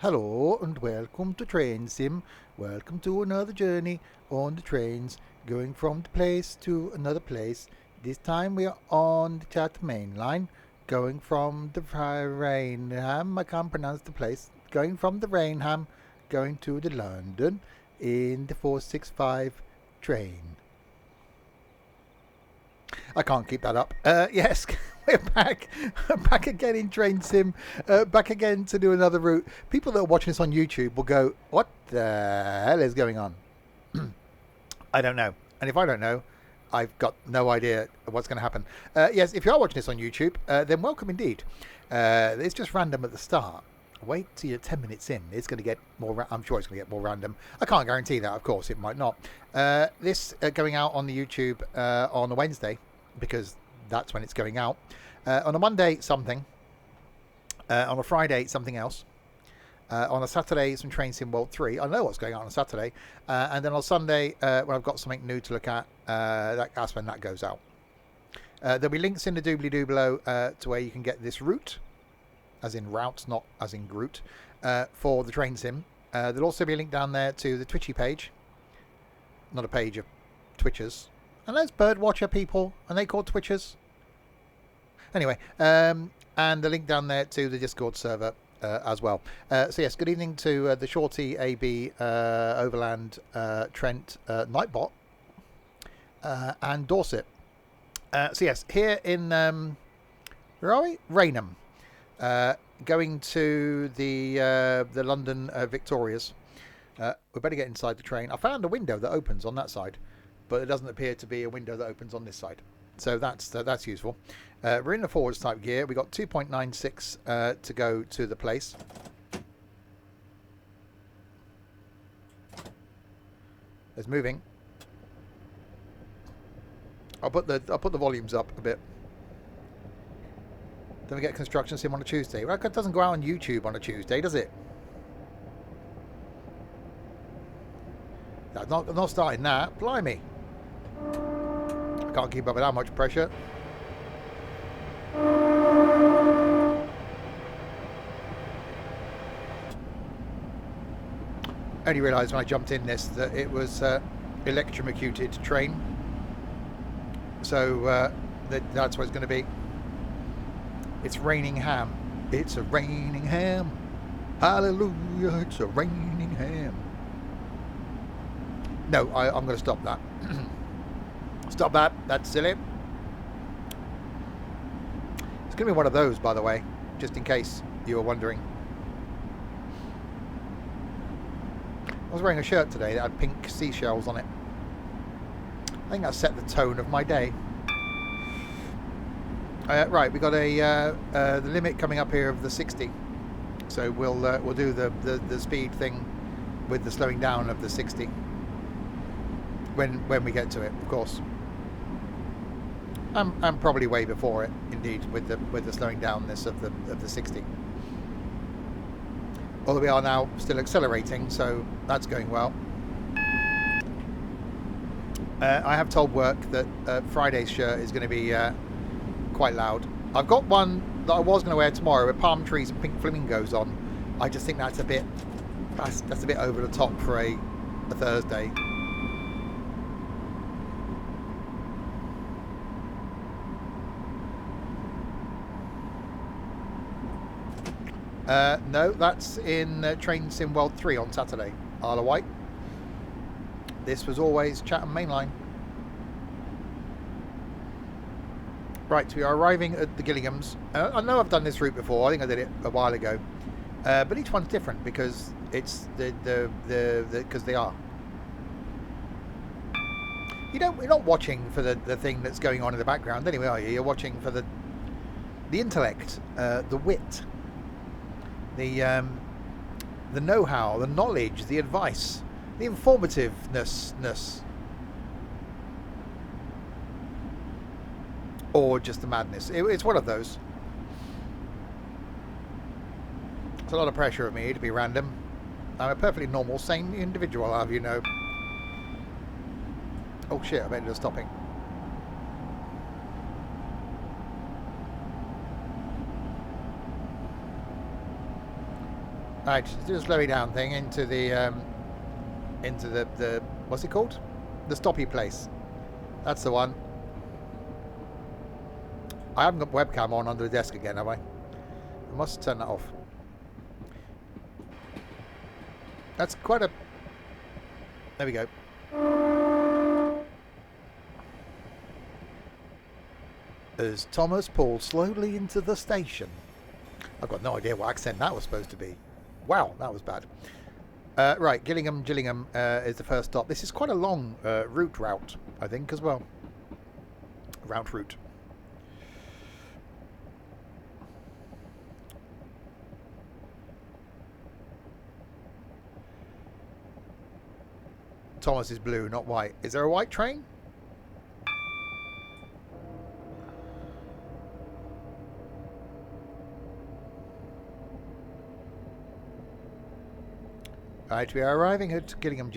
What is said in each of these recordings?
Hello and welcome to Train Sim. Welcome to another journey on the trains going from the place to another place. This time we are on the Chatham Main Line going from the Rainham. I can't pronounce the place. Going from the Rainham going to the London in the 465 train. I can't keep that up. Yes, we're back. Back again in Train Sim. Back again to do another route. People that are watching this on YouTube will go, what the hell is going on? I don't know. And if I don't know, I've got no idea what's going to happen. Yes, if you are watching this on YouTube, then welcome indeed. It's just random at the start. Wait till you're 10 minutes in. It's going to get more. I'm sure it's going to get more random. I can't guarantee that. Of course, it might not. This going out on the YouTube on a Wednesday, because that's when it's going out. On a Monday, something. On a Friday, something else. On a Saturday, some Train Sim World 3. I know what's going on Saturday. And then on Sunday, when I've got something new to look at, that's when that goes out. There'll be links in the doobly-doo below to where you can get this route, as in route, not as in Groot, for the Train Sim. There'll also be a link down there to the Twitchy page. Not a page of Twitchers. And those birdwatcher people, and they called Twitchers. Anyway, and the link down there to the Discord server as well. So yes, good evening to the Shorty, AB, Overland, Trent, Nightbot, and Dorset. So yes, here in, where are we? Rainham. Going to the London Victorias. We better get inside the train. I found a window that opens on that side, but it doesn't appear to be a window that opens on this side. So that's useful. We're in the forwards type gear. We got 2.96 to go to the place. It's moving. I'll put the volumes up a bit. Don't we get construction sim on a Tuesday? Well, it doesn't go out on YouTube on a Tuesday, does it? No, not starting that. Blimey. I can't keep up with that much pressure. Only realised when I jumped in this that it was electrocuted train. So that's what it's going to be. It's raining ham. It's a raining ham. Hallelujah, it's a raining ham. No, I'm going to stop that. Stop that. That's silly. It's going to be one of those, by the way, just in case you were wondering. I was wearing a shirt today that had pink seashells on it. I think that set the tone of my day. Right, we got the limit coming up here of the 60, so we'll do the speed thing with the slowing down of the 60 when we get to it, of course. I'm probably way before it, indeed, with the slowing downness of the 60. Although we are now still accelerating, so that's going well. I have told work that Friday's shirt is going to be quite loud. I've got one that I was going to wear tomorrow with palm trees and pink flamingos on. I just think that's a bit over the top for a Thursday. No, that's in Train Sim World 3 on Saturday, Isle of Wight. This was always Chatham Main Line. Right, we are arriving at the Gillinghams. I know I've done this route before. I think I did it a while ago, but each one's different because it's because they are. You're not watching for the thing that's going on in the background anyway, are you? You're watching for the intellect, the wit, the know-how, the knowledge, the advice, the informativeness. Or just the madness. It's one of those. It's a lot of pressure of me to be random. I'm a perfectly normal, sane individual, I'll have you know. Oh shit, I better do stopping. Right, just do a slowing down thing into the what's it called? The stoppy place. That's the one. I haven't got webcam on under the desk again, have I? I must turn that off. That's quite a... There we go. As Thomas pulled slowly into the station. I've got no idea what accent that was supposed to be. Wow, that was bad. Right, Gillingham is the first stop. This is quite a long route, I think, as well. Route. Thomas is blue, not white. Is there a white train? Right, we are arriving at Gillingham.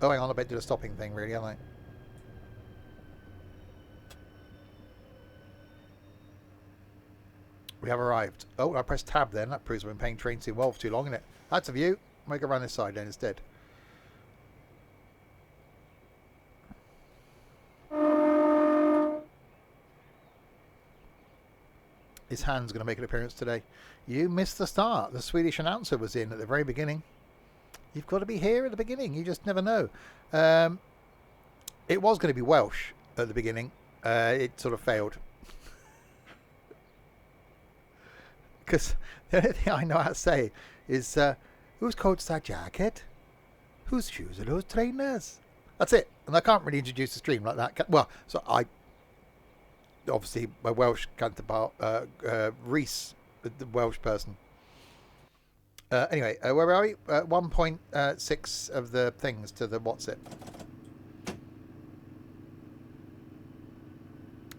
Oh, hang on, I better do the stopping thing, really, haven't I? We have arrived. Oh, I pressed tab then. That proves I've been paying trains too well for too long, isn't it? That's a view. I'll go around this side then instead. His hand's going to make an appearance today. You missed the start. The Swedish announcer was in at the very beginning. You've got to be here at the beginning. You just never know. It was going to be Welsh at the beginning. It sort of failed. Because the only thing I know how to say is, whose coat's that jacket? Whose shoes are those trainers? That's it. And I can't really introduce the stream like that. Well, so I... Obviously, my Welsh counterpart, Reese, the Welsh person. Anyway, where are we? 1.6 of the things to the what's it?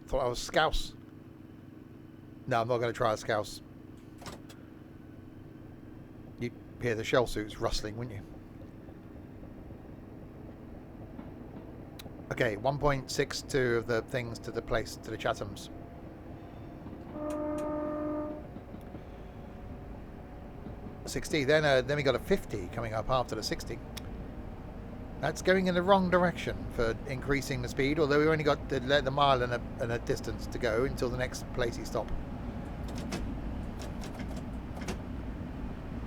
Thought I was Scouse. No, I'm not going to try a Scouse. You'd hear the shell suits rustling, wouldn't you? Okay, 1.62 of the things to the place, to the Chathams. $60, then we got a 50 coming up after the 60. That's going in the wrong direction for increasing the speed, although we've only got the mile and a distance to go until the next place you stop.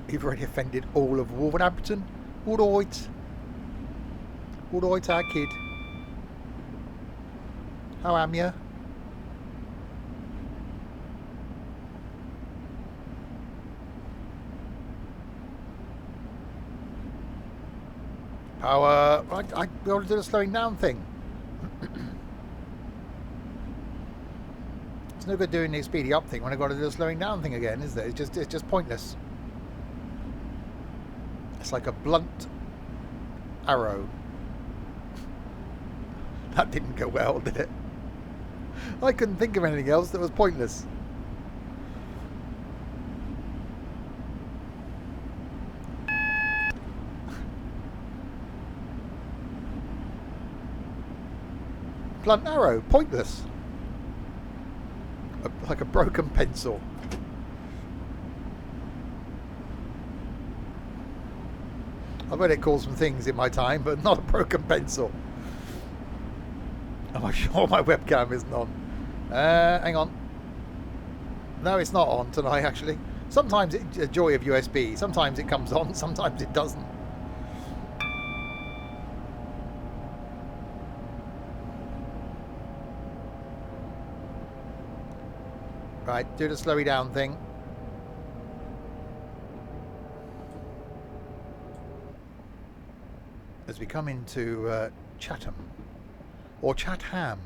You've already offended all of Wolverhampton. Alright, our kid. How am you? Power. I ought to do the slowing down thing. It's no good doing the speedy up thing when I've got to do the slowing down thing again, is there? It's just pointless. It's like a blunt arrow. That didn't go well, did it? I couldn't think of anything else that was pointless. Blunt arrow, pointless. Like a broken pencil. I've heard it called some things in my time, but not a broken pencil. Am I sure my webcam isn't on? Hang on. No, it's not on tonight, actually. Sometimes it's a joy of USB. Sometimes it comes on, sometimes it doesn't. Right, do the slowy down thing. As we come into Chatham. Or Chatham.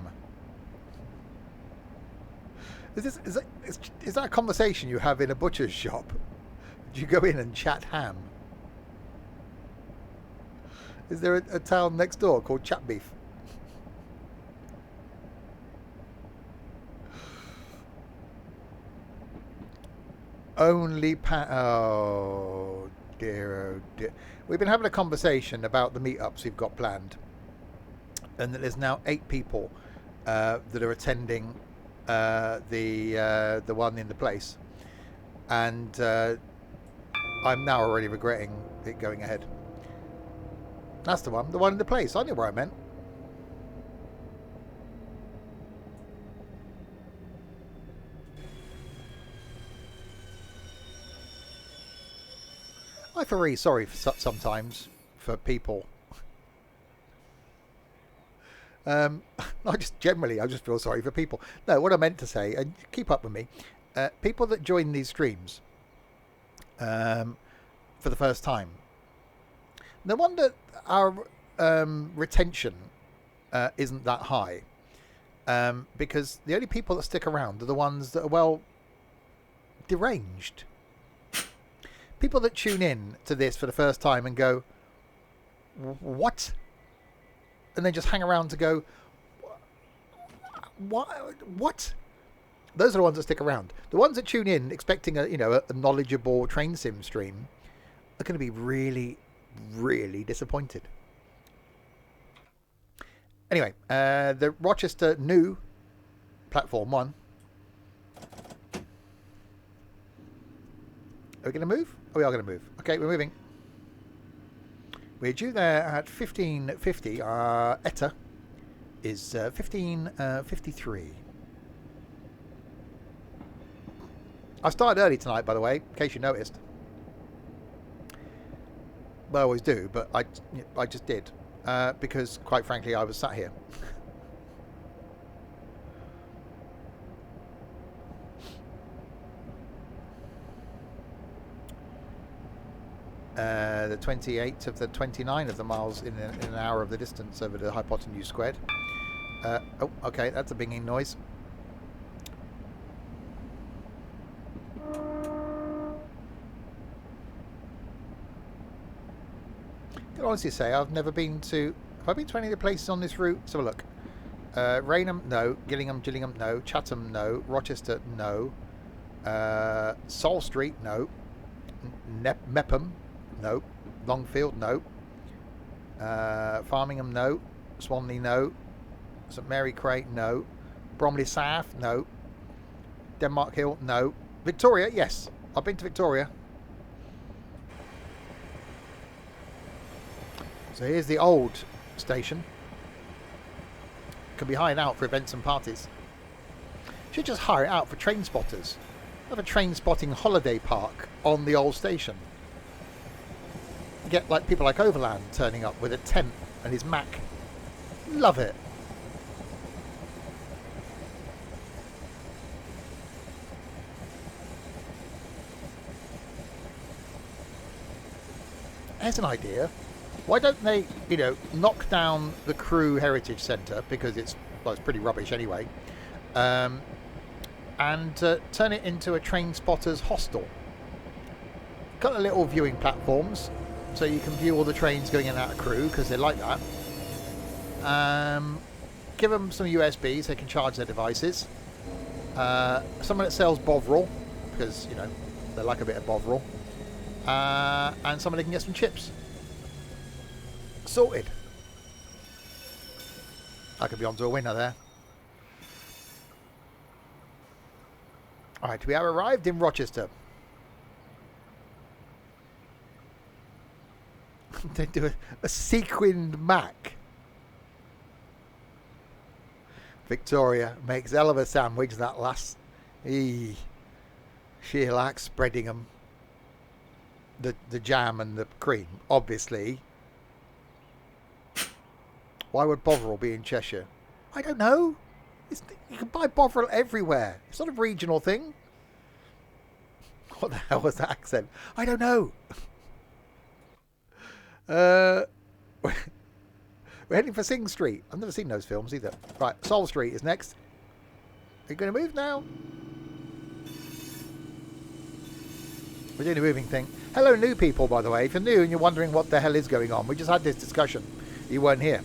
Is that a conversation you have in a butcher's shop? Do you go in and chat ham? Is there a town next door called Chatbeef? Only oh dear, oh dear. We've been having a conversation about the meetups we've got planned. and that there's now 8 people that are attending the one in the place, and I'm now already regretting it going ahead. That's the one in the place. I knew where I meant. I feel really sorry sometimes for people. I just feel sorry for people. No, what I meant to say, and keep up with me, people that join these streams for the first time. No wonder our retention isn't that high, because the only people that stick around are the ones that are, well, deranged. People that tune in to this for the first time and go, what? And then just hang around to go, what? Those are the ones that stick around. The ones that tune in expecting a knowledgeable train sim stream are going to be really, really disappointed. Anyway, the Rochester New Platform 1. Are we going to move? Oh, we are going to move. Okay, we're moving. We're due there at 15:50. Our ETA is 15:53. I started early tonight, by the way, in case you noticed. Well, I always do, but I just did. Because, quite frankly, I was sat here. The 28 of the 29 of the miles in an hour of the distance over the hypotenuse squared. Oh, okay, that's a binging noise. I can honestly say I've never been to... Have I been to any of the places on this route? Let's have a look. Raynham, no. Gillingham, no. Chatham, no. Rochester, no. Sol Street, no. Mepham, no. Longfield, no. Farmingham, no. Swanley, no. St Mary Cray, no. Bromley South, no. Denmark Hill, no. Victoria, yes. I've been to Victoria. So here's the old station. Can be hired out for events and parties. Should just hire it out for train spotters. Have a train spotting holiday park on the old station. Get like people like Overland turning up with a tent and his Mac. Love it. There's an idea. Why don't they, knock down the Crew Heritage Centre, because it's pretty rubbish anyway, and turn it into a train spotters hostel. Got a little viewing platforms, so you can view all the trains going in and out of Crewe, because they like that. Give them some USBs, they can charge their devices. Someone that sells Bovril, because, they like a bit of Bovril. And someone that can get some chips. Sorted. I could be onto a winner there. Alright, we have arrived in Rochester. They do a sequined Mac. Victoria makes hell of a sandwich, that lass. She likes spreading them. The jam and the cream, obviously. Why would Bovril be in Cheshire? I don't know. You can buy Bovril everywhere. It's not a regional thing. What the hell was that accent? I don't know. We're heading for Sing Street. I've never seen those films either. Right, Sol Street is next. Are you going to move now? We're doing a moving thing. Hello, new people, by the way. If you're new and you're wondering what the hell is going on, we just had this discussion. You weren't here.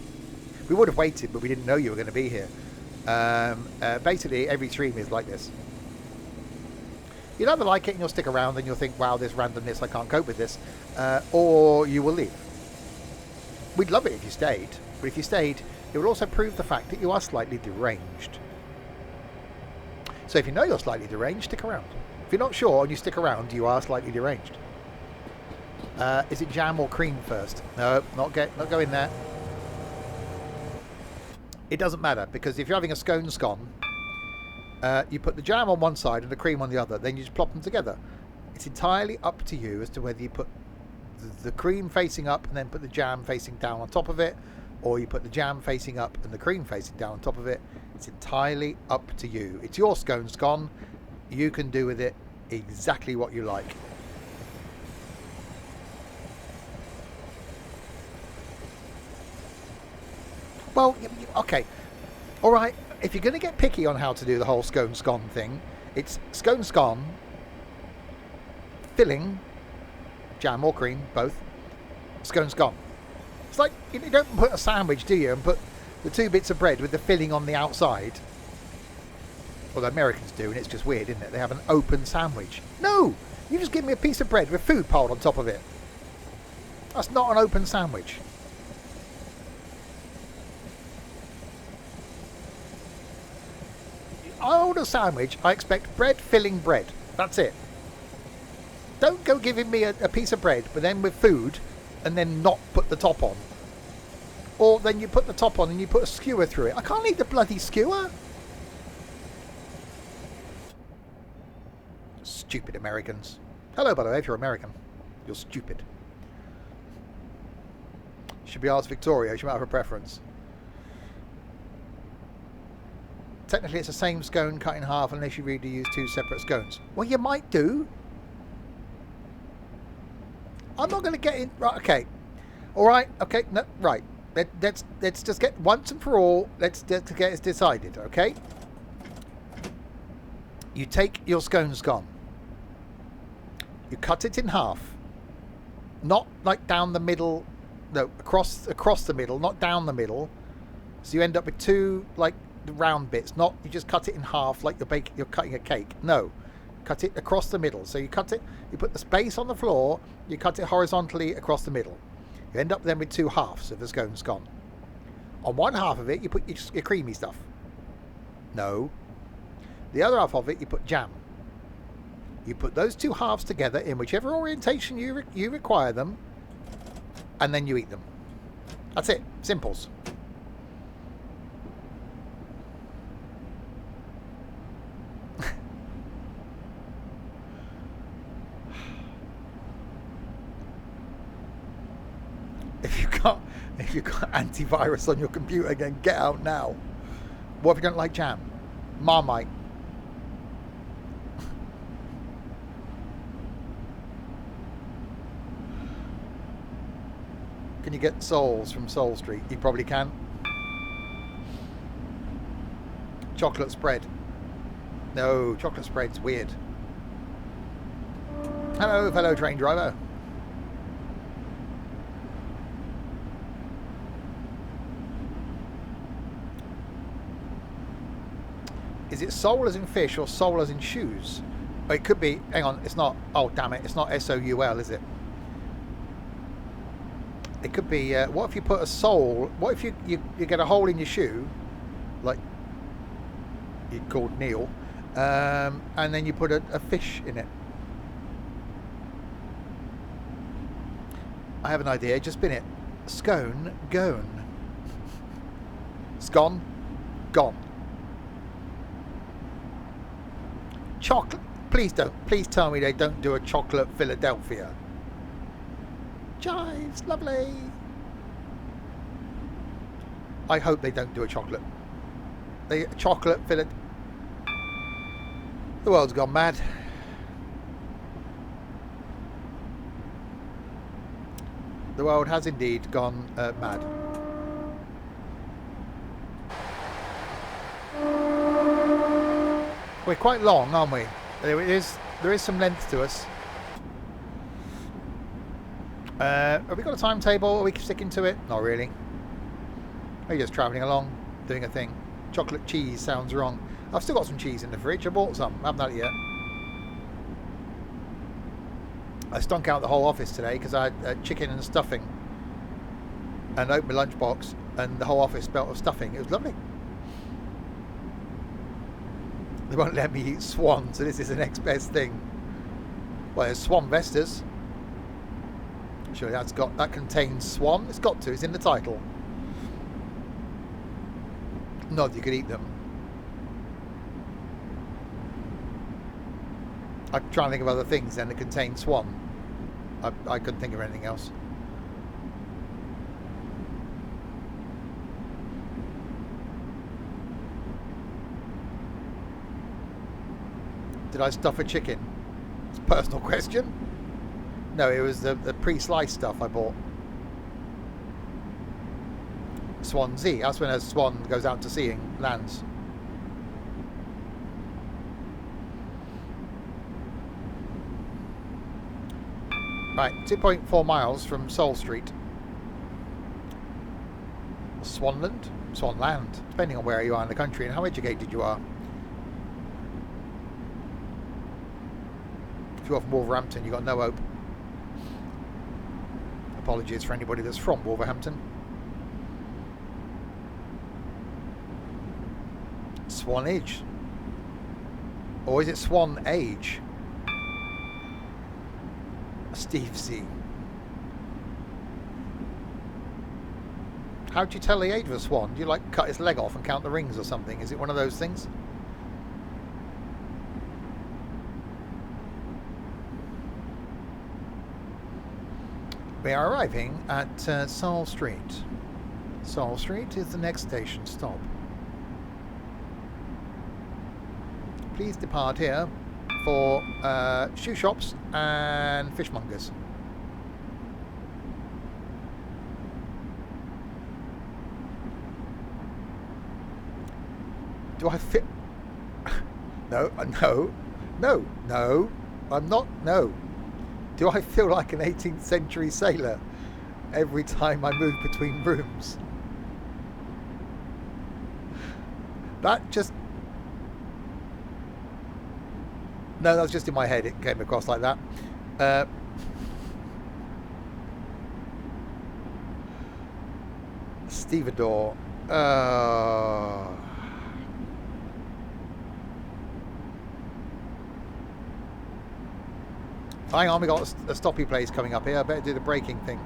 We would have waited, but we didn't know you were going to be here. Basically, every stream is like this. You'll either like it and you'll stick around and you'll think, wow, this randomness, I can't cope with this. Or you will leave. We'd love it if you stayed. But if you stayed, it will also prove the fact that you are slightly deranged. So if you know you're slightly deranged, stick around. If you're not sure and you stick around, you are slightly deranged. Is it jam or cream first? No, not go in there. It doesn't matter, because if you're having a scone scone, you put the jam on one side and the cream on the other, then you just plop them together. It's entirely up to you as to whether you put the cream facing up and then put the jam facing down on top of it, or you put the jam facing up and the cream facing down on top of it. It's entirely up to you. It's your scone scone. You can do with it exactly what you like. Well, okay, all right. If you're going to get picky on how to do the whole scone scone thing, it's scone scone, filling, jam or cream, both, scone scone. It's like, you don't put a sandwich, do you, and put the two bits of bread with the filling on the outside. Well, the Americans do, and it's just weird, isn't it? They have an open sandwich. No, you just give me a piece of bread with food piled on top of it. That's not an open sandwich. I order a sandwich, I expect bread filling bread. That's it. Don't go giving me a piece of bread, but then with food, and then not put the top on. Or then you put the top on and you put a skewer through it. I can't eat the bloody skewer. Stupid Americans. Hello, by the way, if you're American. You're stupid. Should be asked Victoria, she might have a preference. Technically it's the same scone cut in half unless you really use two separate scones. Well, you might do. I'm not going to get in. Right, okay. All right, okay, no, right. Let's just get once and for all, let's get it decided, okay? You take your scone scone. You cut it in half. Not like down the middle, no, across the middle, not down the middle. So you end up with two, like, the round bits, not you just cut it in half like you're cutting a cake. No, cut it across the middle. So you cut it, you put the space on the floor, you cut it horizontally across the middle. You end up then with two halves of the scone scone. On one half of it you put your creamy stuff. No, the other half of it you put jam. You put those two halves together in whichever orientation you require them, and then you eat them. That's it. Simples. If you've got antivirus on your computer again, get out now. What if you don't like jam? Marmite. Can you get Souls from Soul Street? You probably can. Chocolate spread. No, chocolate spread's weird. Hello, fellow train driver. Is it soul as in fish or soul as in shoes? Oh, it could be. Hang on, it's not. Oh, damn it. It's not S-O-U-L, is it? It could be. What if you put a soul? What if you get a hole in your shoe, like you called Neil, and then you put a fish in it? I have an idea. Just spin it. Scone, gone. Scone, gone. Chocolate. Please don't. Please tell me they don't do a chocolate Philadelphia. Chives, lovely. I hope they don't do a chocolate. Chocolate Philadelphia. The world's gone mad. The world has indeed gone mad. We're quite long, aren't we? There is some length to us. Have we got a timetable? Are we sticking to it? Not really. We're just travelling along, doing a thing. Chocolate cheese sounds wrong. I've still got some cheese in the fridge. I bought some. I haven't had it yet. I stunk out the whole office today because I had chicken and stuffing and opened my lunchbox and the whole office smelt of stuffing. It was lovely. They won't let me eat swan, so this is the next best thing. Well, there's swan vestas. Sure, that contains swan. It's got to. It's in the title. Not that you could eat them. I'm trying to think of other things then that contain swan. I couldn't think of anything else. Did I stuff a chicken? It's a personal question. No, it was the pre-sliced stuff I bought. Swansea. That's when a swan goes out to sea and lands. Right, 2.4 miles from Seoul Street. Swanland? Swanland, depending on where you are in the country and how educated you are. If you're from Wolverhampton, you've got no hope. Apologies for anybody that's from Wolverhampton. Swanage. Or is it Swan Age? Steve C. How do you tell the age of a swan? Do you like cut its leg off and count the rings or something? Is it one of those things? We are arriving at Seoul Street. Seoul Street is the next station stop. Please depart here for shoe shops and fishmongers. Do I fit? No, no, I'm not, no. Do I feel like an 18th century sailor every time I move between rooms? That just... No, that was just in my head. It came across like that. Stevedore. Hang on, we got a stoppy place coming up here. I better do the braking thing.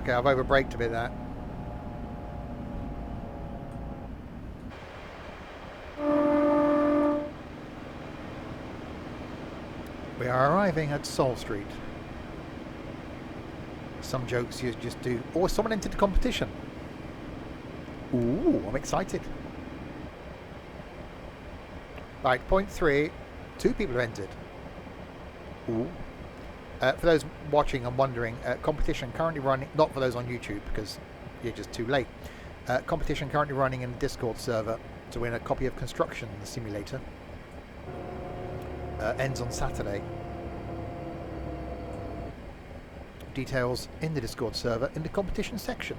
Okay, I've over-braked a bit there. We are arriving at Seoul Street. Some jokes you just do. Oh, someone entered the competition. Ooh, I'm excited. Right, point 3. 2 people have entered. Ooh. For those watching and wondering, competition currently running, not for those on YouTube because you're just too late. Competition currently running in the Discord server to win a copy of Construction Simulator. Ends on Saturday. Details in the Discord server in the competition section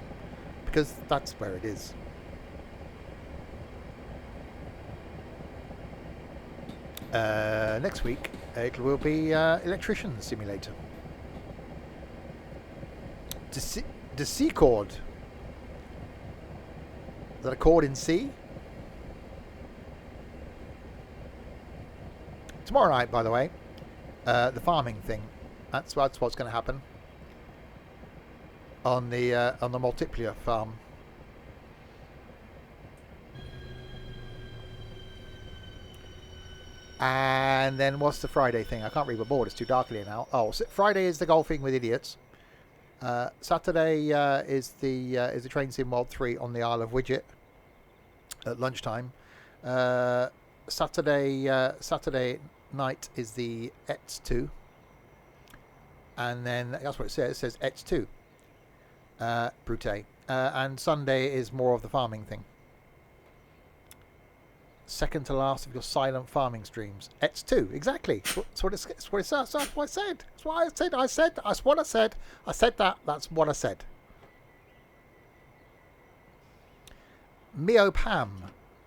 because that's where it is. Next week it will be Electrician Simulator. The C chord. Is that a chord in C? Tomorrow night, by the way, the farming thing. That's what's going to happen on the Multiplier farm. And then what's the Friday thing? I can't read my board. It's too dark here now. Oh, so Friday is the golfing with idiots. Saturday is the Train Sim World 3 on the Isle of Widget at lunchtime. Saturday night is the ETS 2, and then that's what it says. It says ETS 2, Brute, and Sunday is more of the farming thing. Second to last of your silent farming streams. ETS 2, exactly. That's what it says. That's what I said. That's what I said. That's what I said. I said that. That's what I said. Meop ham.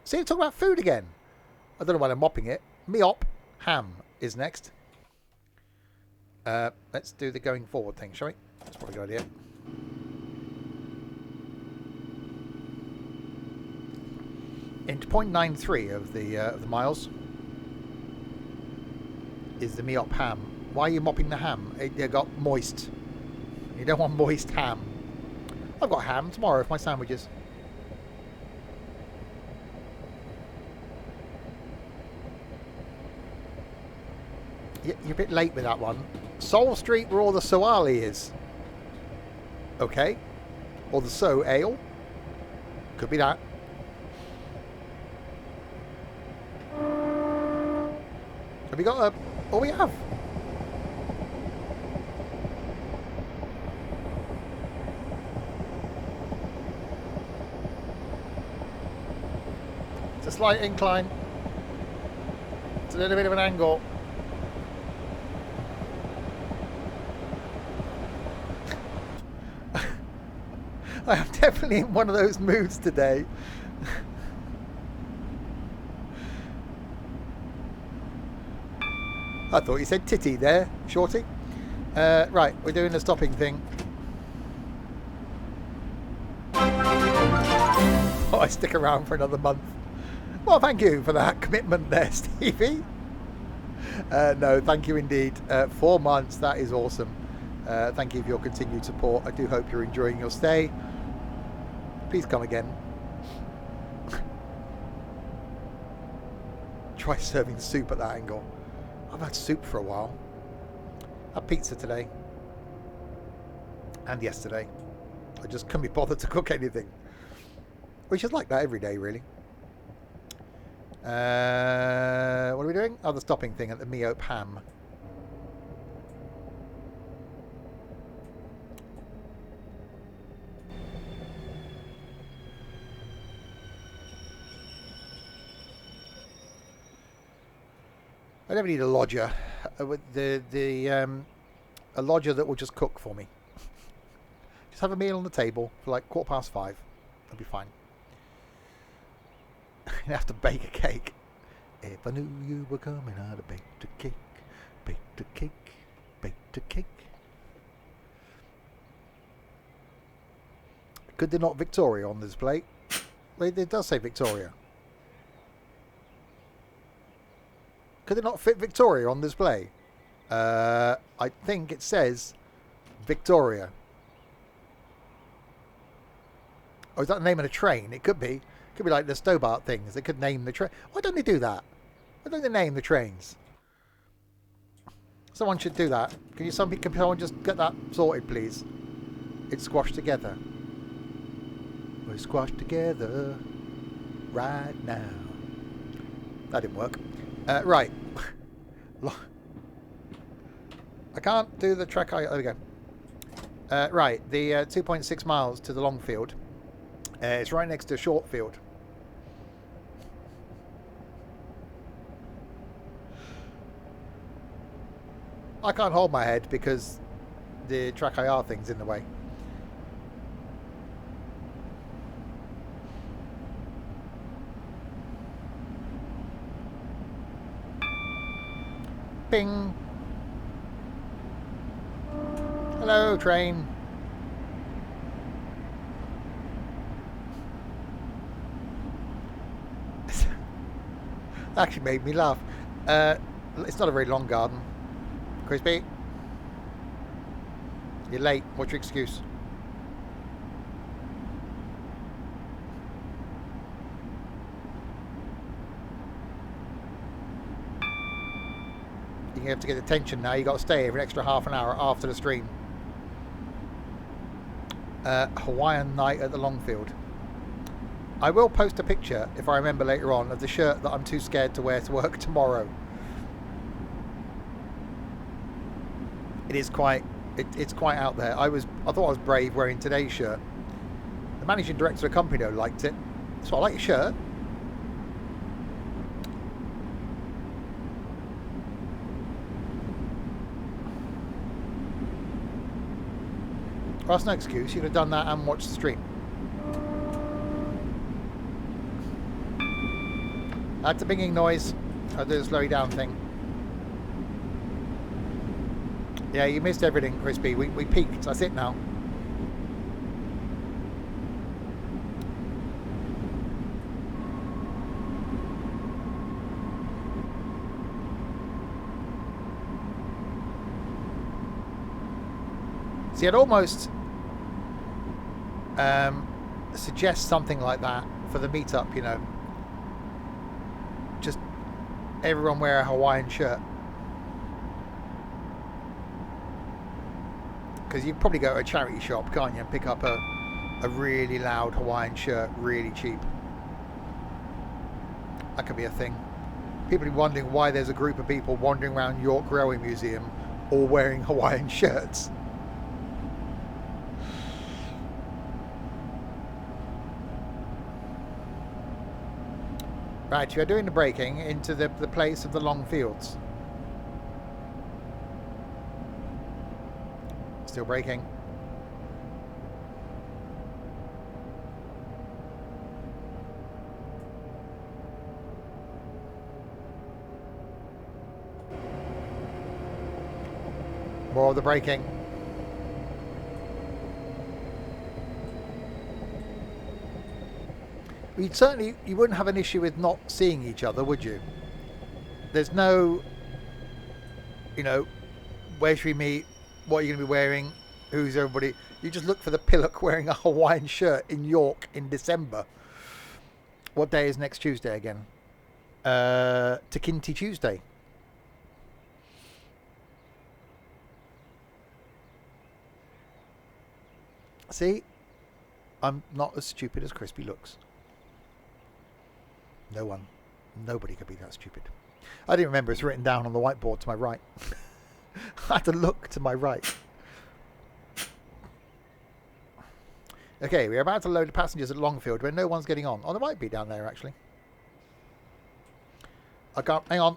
See, talk about food again. I don't know why I'm mopping it. Meop ham is next. Let's do the going forward thing, shall we? That's probably a good idea. Into 0.93 of the miles is the Meop ham. Why are you mopping the ham? It got moist. You don't want moist ham. I've got ham tomorrow for my sandwiches. You're a bit late with that one. Soul Street, where all the Soali is. Okay. Or the So Ale. Could be that. Have we got a... Oh, we have. It's a slight incline. It's a little bit of an angle. I am definitely in one of those moods today. I thought you said titty there, Shorty. Right, we're doing the stopping thing. Oh, I stick around for another month. Well, thank you for that commitment there, Stevie. No, thank you indeed. 4 months, that is awesome. Thank you for your continued support. I do hope you're enjoying your stay. Please come again. Try serving soup at that angle. I've had soup for a while. I had pizza today. And yesterday. I just couldn't be bothered to cook anything. Which is like that every day, really. What are we doing? Oh, the stopping thing at the Meop ham. I never need a lodger. A lodger that will just cook for me. Just have a meal on the table for like 5:15. That'll be fine. You have to bake a cake. If I knew you were coming, I'd have baked a cake, baked a cake, baked a cake. Could they not Victoria on this plate? Well, it does say Victoria. Could it not fit Victoria on display? I think it says Victoria. Or is that the name of a train? It could be. It could be like the Stobart things. They could name the train. Why don't they do that? Why don't they name the trains? Someone should do that. Can someone just get that sorted, please? It's squashed together. We're squashed together right now. That didn't work. Right. I can't do the track. There we go. Right. The 2.6 miles to the long field. It's right next to short field. I can't hold my head because the track IR thing's in the way. Ping. Hello, train. Actually made me laugh. It's not a very long garden. Crispy, you're late. What's your excuse? You have to get attention now. You got to stay for an extra half an hour after the stream. Hawaiian night at the Longfield. I will post a picture, if I remember later on, of the shirt that I'm too scared to wear to work tomorrow. It is quite, it's quite out there. I thought I was brave wearing today's shirt. The managing director of the company though liked it, so I like your shirt. Well, that's no excuse. You could have done that and watched the stream. That's a pinging noise. I'll do the slow down thing. Yeah, you missed everything, Crispy. We peaked. That's it now. See, I'd almost suggest something like that for the meetup, you know. Just everyone wear a Hawaiian shirt. Because you can probably go to a charity shop, can't you, and pick up a really loud Hawaiian shirt, really cheap. That could be a thing. People are wondering why there's a group of people wandering around York Railway Museum all wearing Hawaiian shirts. Right, you are doing the braking into the place of the long fields. Still braking. More of the braking. You wouldn't have an issue with not seeing each other, would you? There's no, you know, where should we meet? What are you going to be wearing? Who's everybody? You just look for the pillock wearing a Hawaiian shirt in York in December. What day is next Tuesday again? Takinti Tuesday. See? I'm not as stupid as Crispy looks. No one. Nobody could be that stupid. I didn't remember it's written down on the whiteboard to my right. I had to look to my right. Okay, we're about to load the passengers at Longfield where no one's getting on. Oh, there might be down there, actually. I can't... Hang on.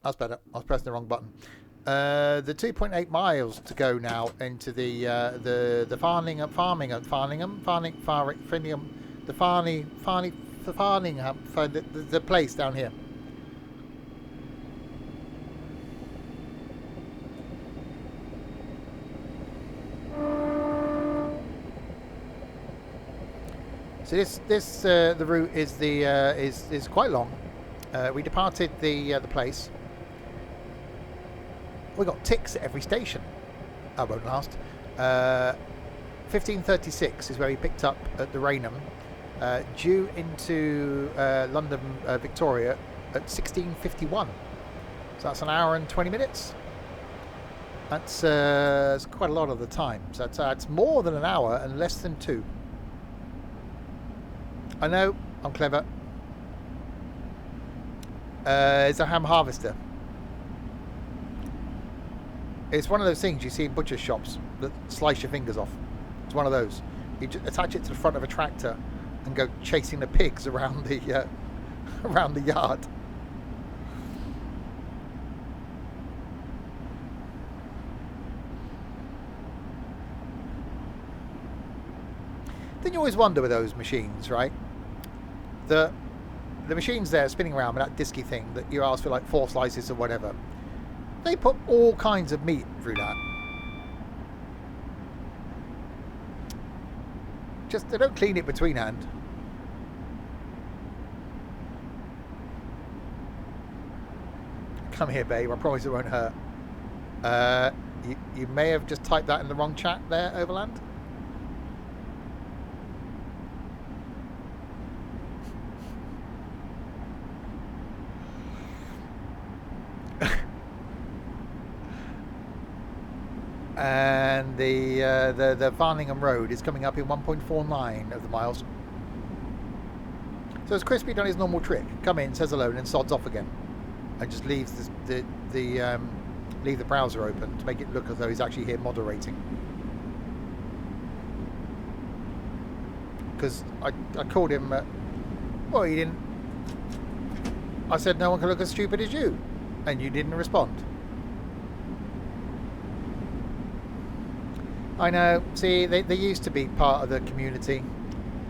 That's better. I was pressing the wrong button. The 2.8 miles to go now into the place down here. So the route is quite long. We departed the place. We got ticks at every station. That won't last. 15:36 is where we picked up at the Rainham. Due into London Victoria at 16:51. So that's an hour and 20 minutes. That's quite a lot of the time. So that's more than an hour and less than 2. I know, I'm clever. It's a ham harvester. It's one of those things you see in butcher shops that slice your fingers off. It's one of those. You just attach it to the front of a tractor and go chasing the pigs around the around the yard. Then you always wonder with those machines, right? The machines there spinning around with that disky thing that you ask for like 4 slices or whatever. They put all kinds of meat through that. Just, they don't clean it between hand. Come here, babe. I promise it won't hurt. You may have just typed that in the wrong chat there, Overland. And the Farningham Road is coming up in 1.49 of the miles. So has Crispy done his normal trick? Come in, says hello, and then sods off again, and just leaves leave the browser open to make it look as though he's actually here moderating. Because I called him. Well, he didn't. I said no one can look as stupid as you, and you didn't respond. I know, see, they used to be part of the community,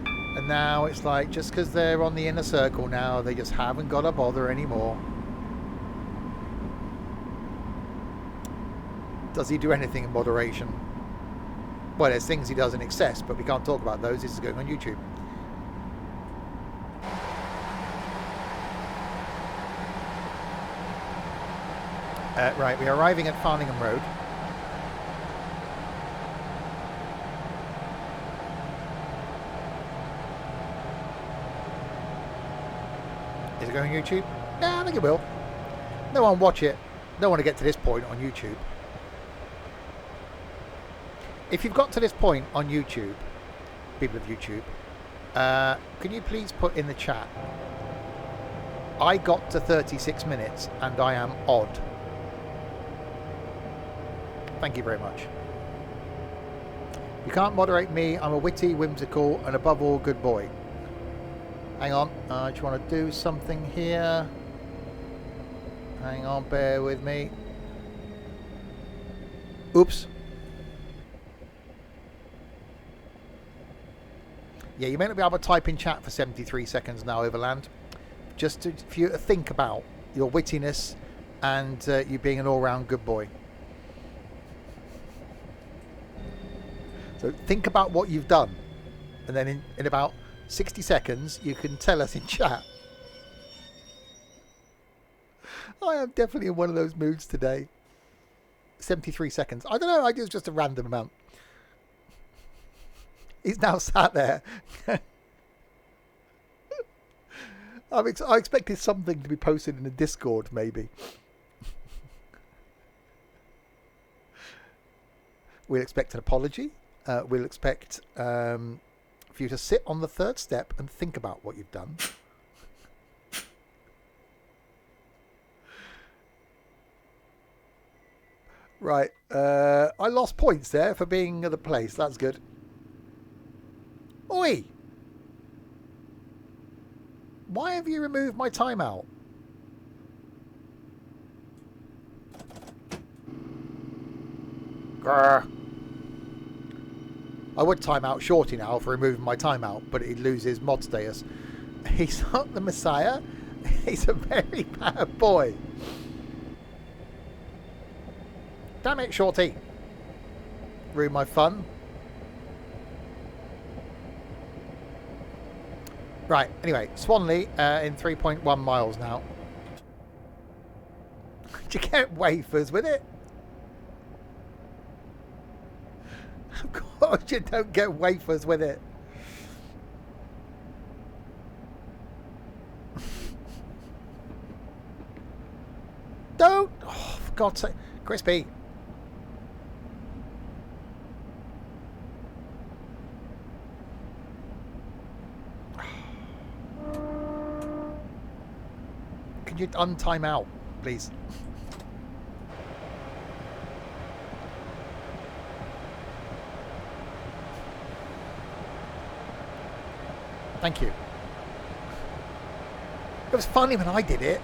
and now it's like, just because they're on the inner circle now, they just haven't got to bother anymore. Does he do anything in moderation? Well, there's things he does in excess, but we can't talk about those. This is going on YouTube. Right, we are arriving at Farningham Road. Is it going on YouTube? Yeah, I think it will. No one watch it. Don't want to get to this point on YouTube. If you've got to this point on YouTube, people of YouTube, can you please put in the chat, I got to 36 minutes and I am odd. Thank you very much. You can't moderate me. I'm a witty, whimsical, and above all, good boy. Hang on. I just want to do something here. Hang on, bear with me. Oops. Yeah, you may not be able to type in chat for 73 seconds now, Overland. Just for you to think about your wittiness and you being an all-round good boy. So think about what you've done. And then in about 60 seconds, you can tell us in chat. I am definitely in one of those moods today. 73 seconds. I don't know. I just a random amount. He's now sat there. I expected something to be posted in the Discord, maybe. We'll expect an apology. We'll expect for you to sit on the third step and think about what you've done. Right. I lost points there for being at the place. That's good. Oi! Why have you removed my timeout? Grr. I would time out Shorty now for removing my timeout, but he'd lose his mod status. He's not the Messiah. He's a very bad boy. Damn it, Shorty. Ruined my fun. Right, anyway, Swanley in 3.1 miles now. Did you get wafers with it? Of course you don't get wafers with it. Don't! Oh, for God's sake. Crispy. Can you untime out, please? Thank you. It was funny when I did it.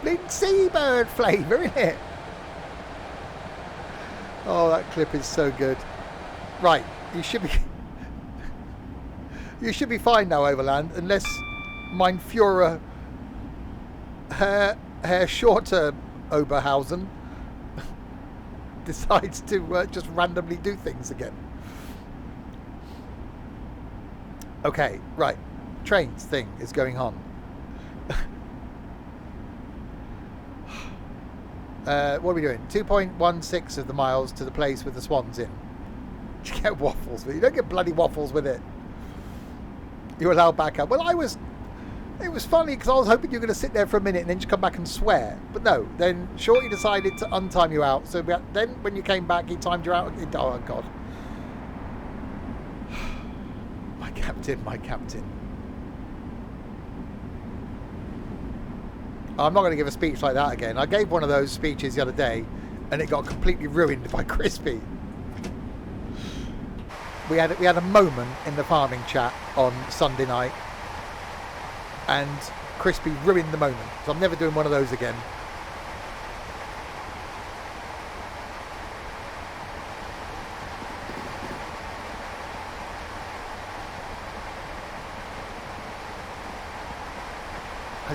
Bleeding seabird flavour, isn't it? Oh, that clip is so good. Right, you should be fine now, Overland, unless mein Führer Herr Shorter Oberhausen decides to just randomly do things again. Okay, right. Trains thing is going on. What are we doing? 2.16 of the miles to the place with the swans in. You get waffles with it. You don't get bloody waffles with it. You're allowed back up. Well, it was funny because I was hoping you were going to sit there for a minute and then just come back and swear. But no, then Shorty decided to untime you out. So then when you came back, he timed you out. Oh, God. My captain, my captain. I'm not going to give a speech like that again. I gave one of those speeches the other day and it got completely ruined by Crispy. We had a moment in the farming chat on Sunday night and Crispy ruined the moment. So I'm never doing one of those again.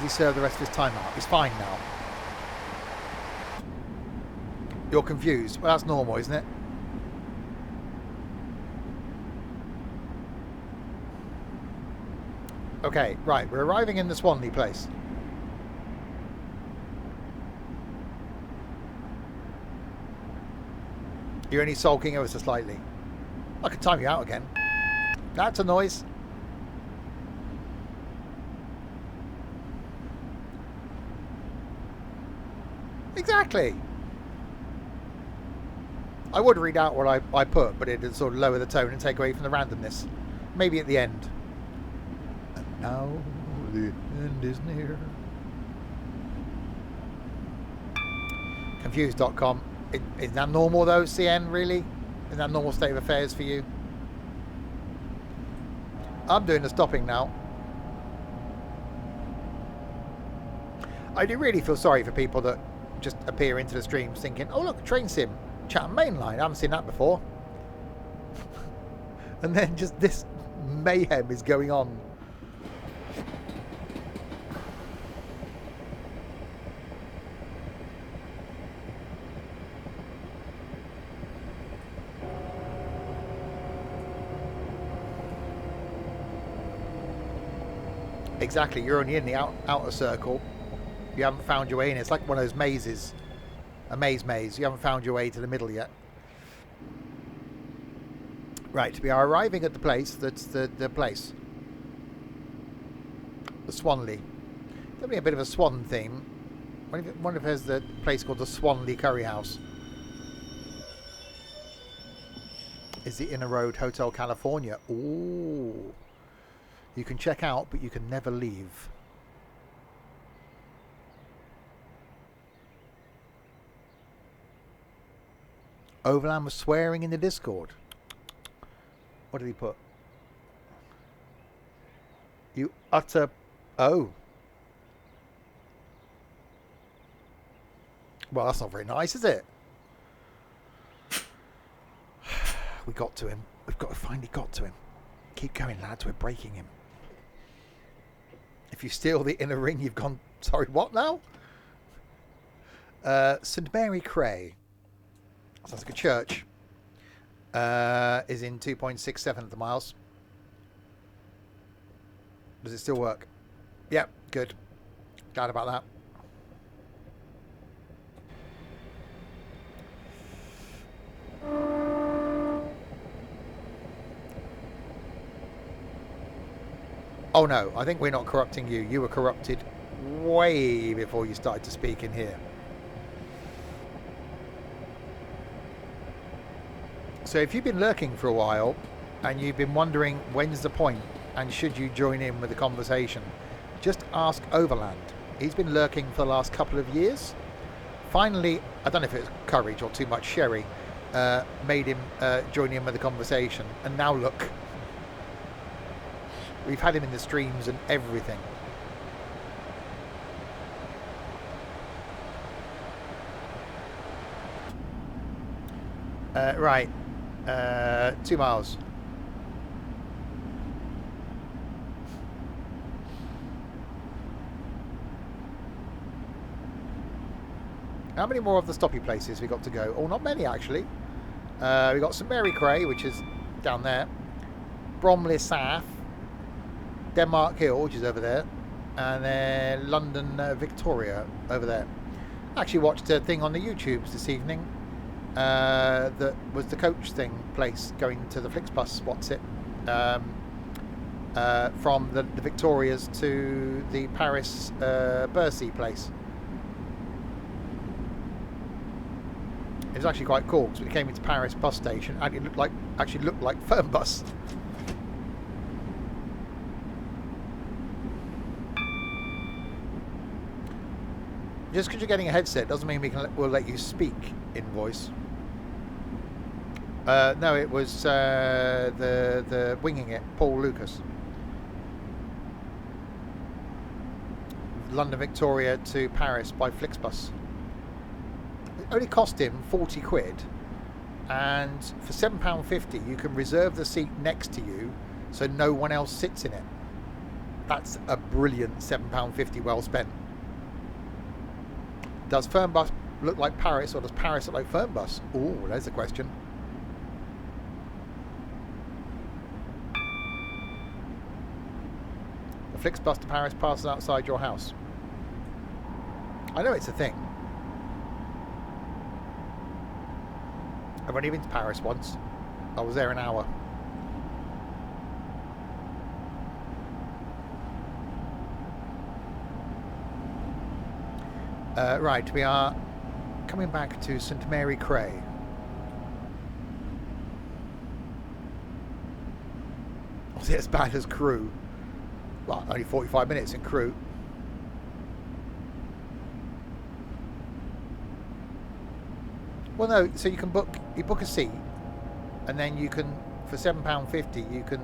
Has he served the rest of his time out? He's fine now. You're confused. Well, that's normal, isn't it? Okay, right. We're arriving in the Swanley place. You're only sulking ever so slightly. I can time you out again. That's a noise. Exactly. I would read out what I put, but it'd sort of lower the tone and take away from the randomness. Maybe at the end. And now the end is near. Confused.com. Is that normal though, CN, really? Is that normal state of affairs for you? I'm doing the stopping now. I do really feel sorry for people that just appear into the streams thinking, oh look, train sim, Chatham Main Line, I haven't seen that before. And then just this mayhem is going on. Exactly, you're only in the outer circle. You haven't found your way in. It's like one of those mazes. A maze. You haven't found your way to the middle yet. Right, we are arriving at the place. That's the place. The Swanley. There'll be a bit of a Swan theme. Wonder if there's the place called the Swanley Curry House. Is the Inner Road Hotel California. Ooh. You can check out, but you can never leave. Overland was swearing in the Discord. What did he put? You utter... Oh. Well, that's not very nice, is it? We got to him. Finally got to him. Keep going, lads. We're breaking him. If you steal the inner ring, you've gone... Sorry, what now? St Mary Cray. Sounds like a church. Is in 2.67 of the miles. Does it still work? Yep, good. Glad about that. Oh no, I think we're not corrupting you. You were corrupted way before you started to speak in here. So if you've been lurking for a while and you've been wondering when's the point and should you join in with the conversation, just ask Overland. He's been lurking for the last couple of years. Finally, I don't know if it was courage or too much sherry, made him join in with the conversation. And now look, we've had him in the streams and everything. Right. 2 miles. How many more of the stoppy places we got to go? Oh, not many actually. We got St Mary Cray, which is down there. Bromley South. Denmark Hill, which is over there. And then London Victoria over there. I actually watched a thing on the YouTubes this evening. That was the coach thing place going to the Flixbus, what's it, from the Victorias to the Paris Bercy place. It was actually quite cool because we came into Paris bus station and it actually looked like Fernbus. Just because you're getting a headset doesn't mean we'll let you speak in voice. No, it was the winging it, Paul Lucas. London Victoria to Paris by Flixbus. It only cost him 40 quid, and for £7.50 you can reserve the seat next to you so no one else sits in it. That's a brilliant £7.50 well spent. Does Fernbus look like Paris, or does Paris look like Fernbus? Oh, there's a question. The Flixbus to Paris passes outside your house. I know it's a thing. I've only been to Paris once. I was there an hour. Right, we are coming back to St Mary Cray. Was it as bad as Crewe? Well, only 45 minutes in Crewe. Well, no, so you book a seat, and then you can, for £7.50, you can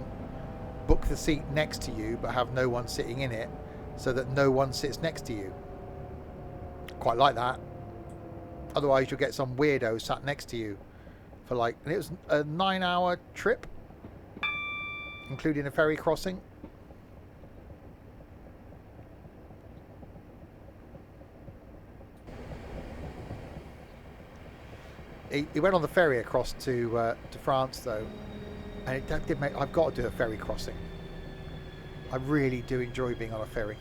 book the seat next to you but have no one sitting in it, so that no one sits next to you. Quite like that. Otherwise you'll get some weirdo sat next to you for like, and it was a 9-hour trip, including a ferry crossing. He went on the ferry across to France though, and it did make. I've got to do a ferry crossing. I really do enjoy being on a ferry.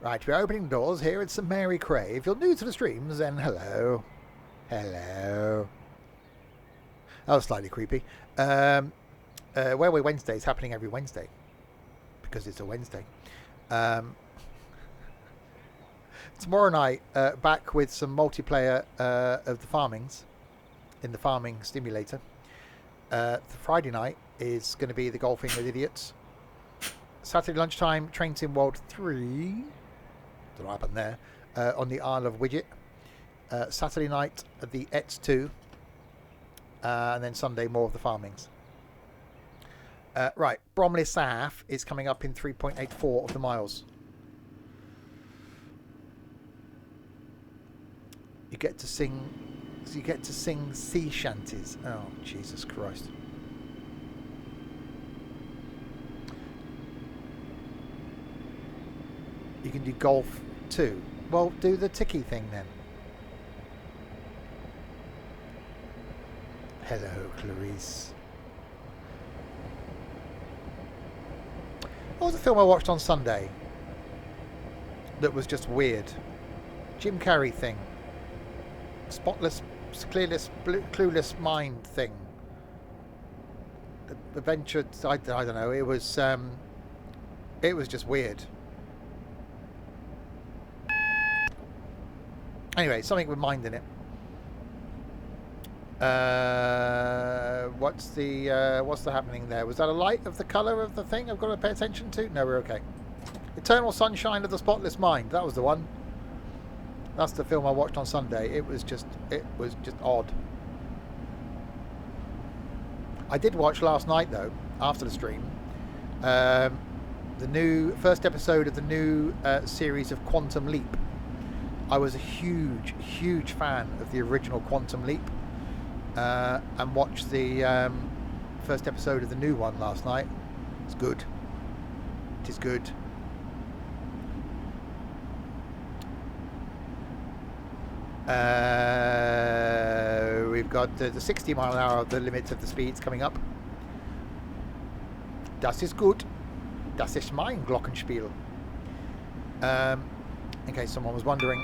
Right, we're opening doors here at St Mary Cray. If you're new to the streams, then hello. Hello. That was slightly creepy. Whereway Wednesday is happening every Wednesday, because it's a Wednesday. Tomorrow night, back with some multiplayer of the farmings, in the farming simulator. The Friday night is going to be the golfing with idiots. Saturday lunchtime, Train Sim World 3. Don't know what happened there. On the Isle of Widget. Saturday night, the ETS 2. And then Sunday, more of the farmings. Right, Bromley South is coming up in 3.84 of the miles. You get to sing sea shanties. Oh, Jesus Christ. You can do golf too. Well, do the ticky thing then. Hello, Clarice. What was the film I watched on Sunday that was just weird? Jim Carrey thing. Spotless, clueless mind thing. Adventure, I don't know. It was just weird. Anyway, something with mind in it. What's the happening there? Was that a light of the colour of the thing I've got to pay attention to? No, we're okay. Eternal Sunshine of the Spotless Mind. That was the one. That's the film I watched on Sunday. It was just odd. I did watch last night though, after the stream, the new first episode of the new series of Quantum Leap. I was a huge fan of the original Quantum Leap, and watched the first episode of the new one last night. It's good. It is good. We've got the 60 mile an hour, the limit of the speeds coming up. Das ist gut. Das ist mein Glockenspiel. In case someone was wondering.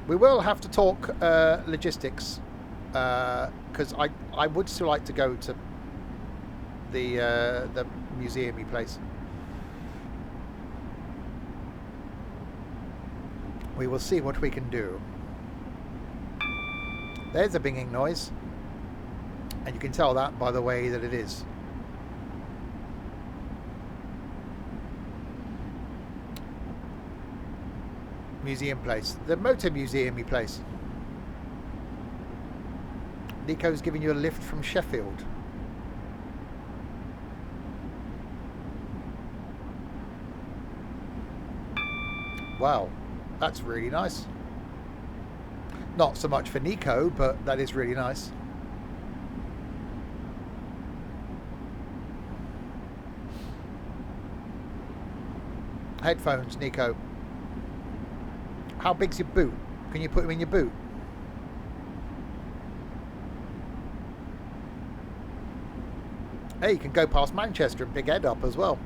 We will have to talk logistics, because I would still like to go to the museum-y place. We will see what we can do. There's a binging noise, and you can tell that by the way that it is. Museum place. The motor museum-y place. Nico's giving you a lift from Sheffield. Wow. That's really nice. Not so much for Nico, but that is really nice. Headphones, Nico. How big's your boot? Can you put them in your boot? Hey, you can go past Manchester and pick Ed up as well.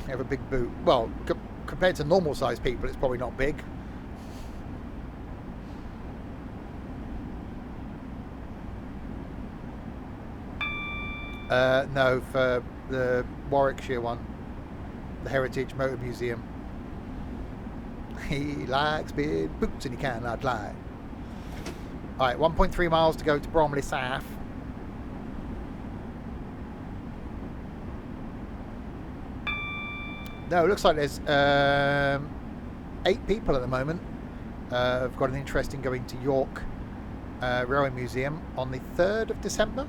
You have a big boot. Well, compared to normal sized people, it's probably not big. No, for the Warwickshire one, the Heritage Motor Museum. He likes big boots and he cannot lie. Alright, 1.3 miles to go to Bromley South. No, it looks like there's 8 people at the moment. I've got an interest in going to York Railway Museum on the 3rd of December.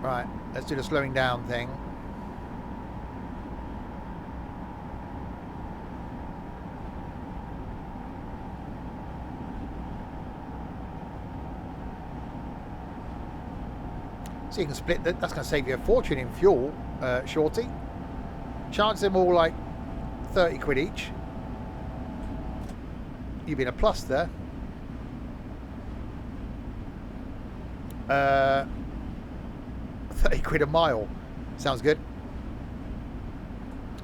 Right, let's do the slowing down thing. So you can split that. That's going to save you a fortune in fuel, Shorty. Charge them all like 30 quid each. You've been a plus there. 30 quid a mile. Sounds good.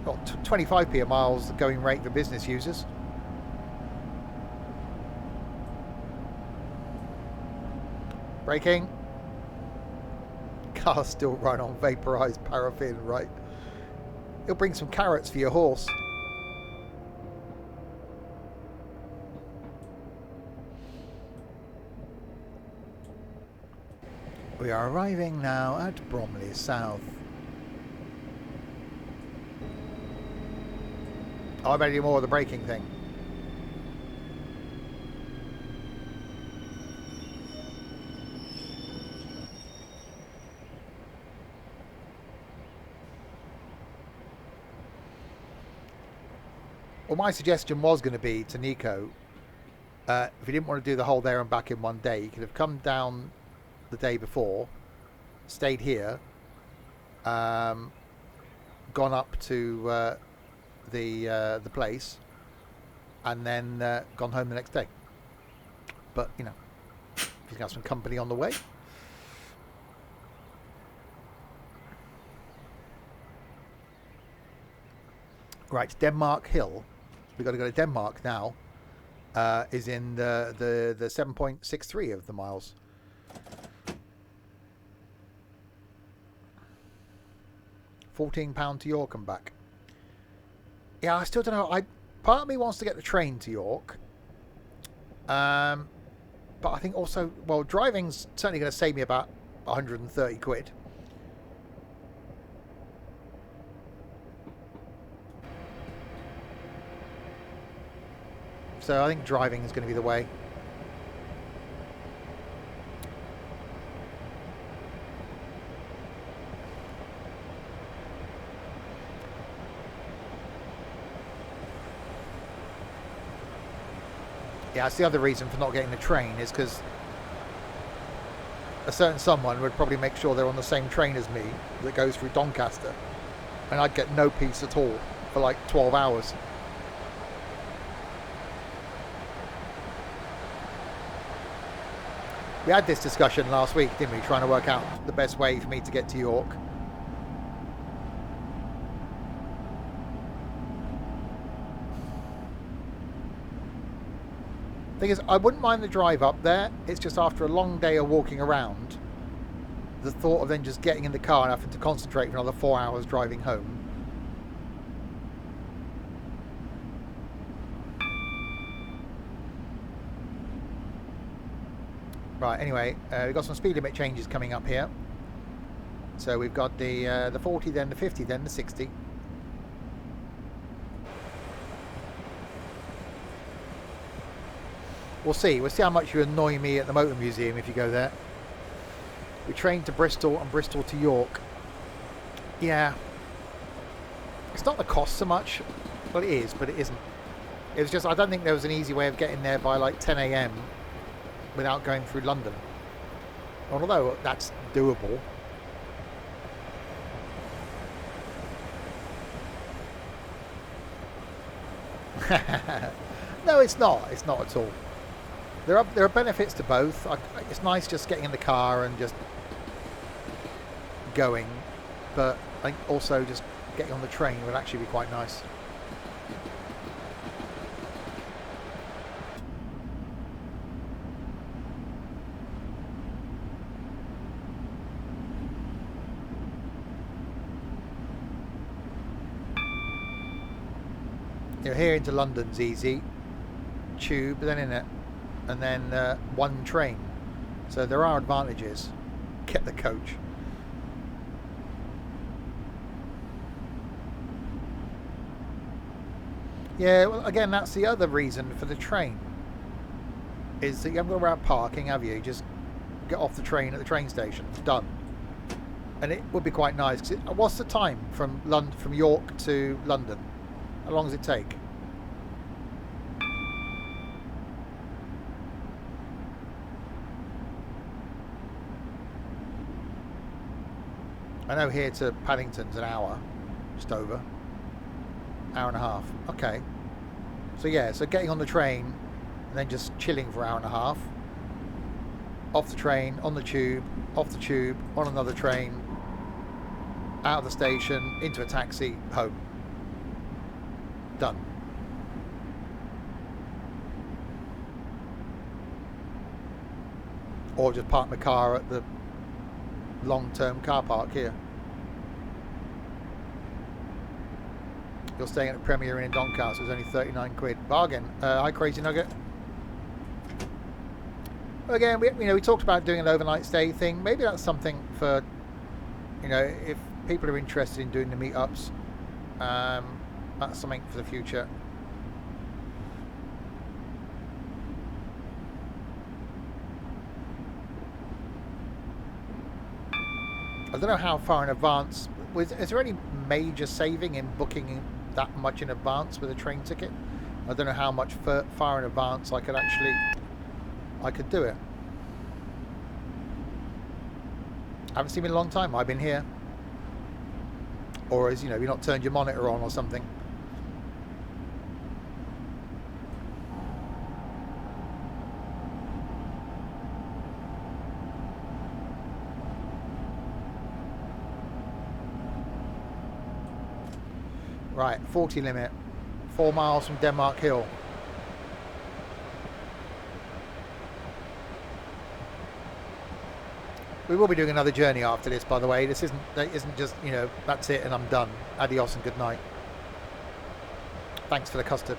Got 25p a mile's the going rate for business users. Braking. Car's still run on vaporized paraffin, right? It'll bring some carrots for your horse. We are arriving now at Bromley South. Oh, I better do more of the braking thing. Well, my suggestion was going to be to Nico, if he didn't want to do the whole there and back in one day, he could have come down the day before, stayed here, gone up to the place, and then gone home the next day. But you know, he's got some company on the way. Right, Denmark Hill. We've got to go to Denmark now. Is in the 7.63 of the miles. £14 to York and back. Yeah, I still don't know. Part of me wants to get the train to York. But I think also, well, driving's certainly going to save me about 130 quid. So I think driving is going to be the way. Yeah, that's the other reason for not getting the train, is because a certain someone would probably make sure they're on the same train as me that goes through Doncaster, and I'd get no peace at all for like 12 hours. We had this discussion last week, didn't we? Trying to work out the best way for me to get to York. Thing is, I wouldn't mind the drive up there. It's just after a long day of walking around, the thought of then just getting in the car and having to concentrate for another 4 hours driving home. Right, anyway, we've got some speed limit changes coming up here. So we've got the 40, then the 50, then the 60. We'll see. We'll see how much you annoy me at the Motor Museum if you go there. We train to Bristol and Bristol to York. Yeah. It's not the cost so much. Well, it is, but it isn't. It was just, I don't think there was an easy way of getting there by like 10 a.m. without going through London. Although that's doable. No, it's not. It's not at all. There are benefits to both. It's nice just getting in the car and just going, but I think also just getting on the train would actually be quite nice. You're here into London's easy. Tube, then in it, and then one train. So there are advantages. Get the coach. Yeah, well, again, that's the other reason for the train. Is that you haven't got around parking, have you? Just get off the train at the train station. It's done. And it would be quite nice. Cause what's the time from York to London? How long does it take? I know here to Paddington's an hour, just over. Hour and a half. Okay. So yeah, so getting on the train and then just chilling for an hour and a half. Off the train, on the tube, off the tube, on another train, out of the station, into a taxi, home. Done. Or just park my car at the long-term car park here. You're staying at the Premier Inn in Doncaster. It's only 39 quid. Bargain. Hi, Crazy Nugget. Again, we talked about doing an overnight stay thing. Maybe that's something for, if people are interested in doing the meetups. That's something for the future. I don't know how far in advance. Is there any major saving in booking that much in advance with a train ticket? I don't know how much far in advance I could do it. I haven't seen it in a long time. I've been here. Or you've not turned your monitor on or something. Right, 40 limit, 4 miles from Denmark Hill. We will be doing another journey after this, by the way. This isn't just, that's it and I'm done. Adios and good night. Thanks for the custard.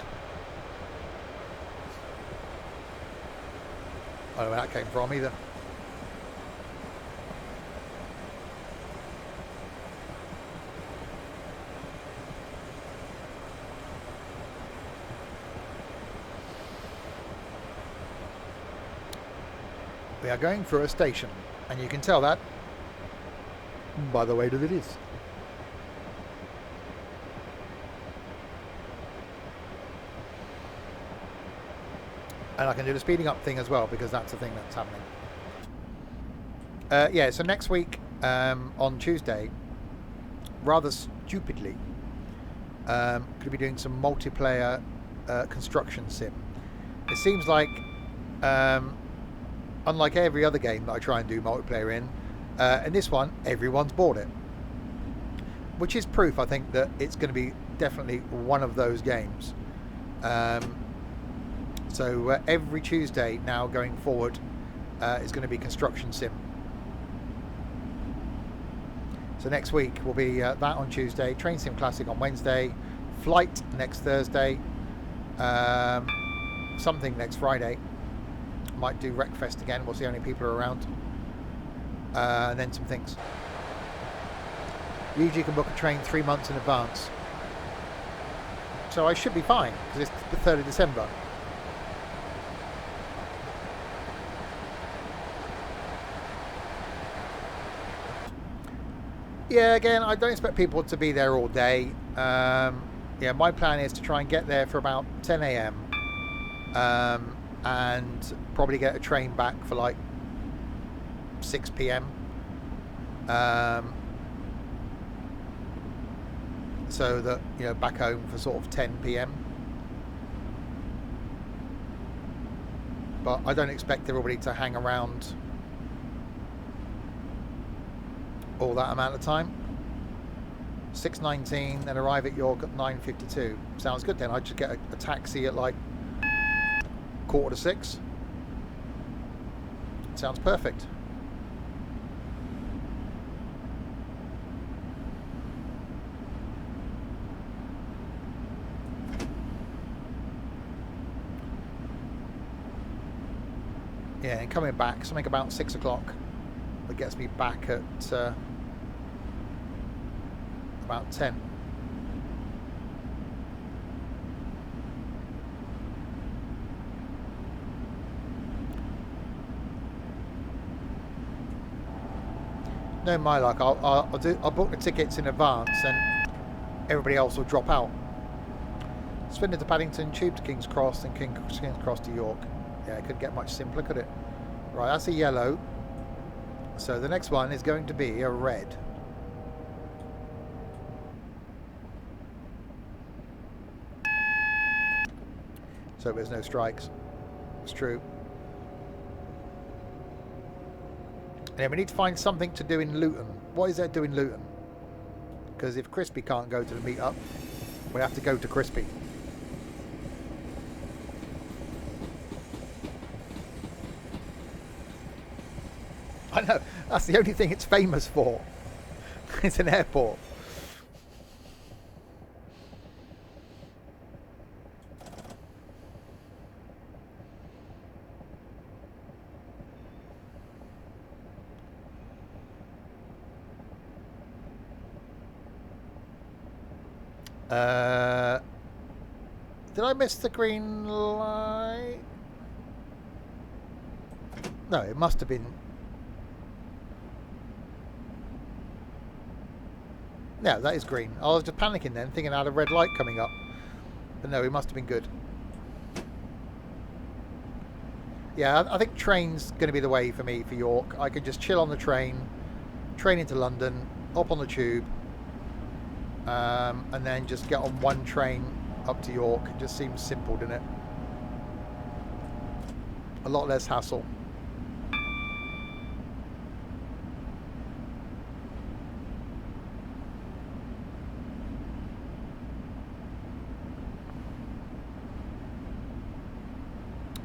I don't know where that came from either. We are going through a station, and you can tell that by the way that it is. And I can do the speeding up thing as well, because that's the thing that's happening. Yeah, so next week on Tuesday, rather stupidly, going to be doing some multiplayer construction sim. It seems like unlike every other game that I try and do multiplayer in this one, everyone's bought it. Which is proof, I think, that it's going to be definitely one of those games. So every Tuesday now going forward is going to be construction sim. So next week will be that on Tuesday, Train Sim Classic on Wednesday, Flight next Thursday, something next Friday. Might do Wreckfest again, we'll see how many people are around, and then some things. Usually you can book a train 3 months in advance. So I should be fine, because it's the 3rd of December. Yeah, again, I don't expect people to be there all day. Yeah, my plan is to try and get there for about 10 a.m. And probably get a train back for like 6 p.m. So that, you know, back home for sort of 10 p.m. But I don't expect everybody to hang around all that amount of time. 6:19, then arrive at York at 9:52. Sounds good then. I'd just get a taxi at like 5:45. Sounds perfect. Yeah, and coming back, something about 6 o'clock that gets me back at about 10. No, my luck. I'll book the tickets in advance, and everybody else will drop out. Swindon to Paddington, Tube to King's Cross, and King's Cross to York. Yeah, it couldn't get much simpler, could it? Right, that's a yellow. So the next one is going to be a red. So there's no strikes. It's true. Yeah, we need to find something to do in Luton. What is there to do in Luton? Because if Crispy can't go to the meet-up, we have to go to Crispy. I know, that's the only thing it's famous for. It's an airport. Did I miss the green light? No, it must have been. No, that is green. I was just panicking then, thinking I had a red light coming up. But no, it must have been good. Yeah, I think train's going to be the way for me for York. I could just chill on the train into London, hop on the tube, and then just get on one train up to York. It just seems simple, doesn't it? A lot less hassle.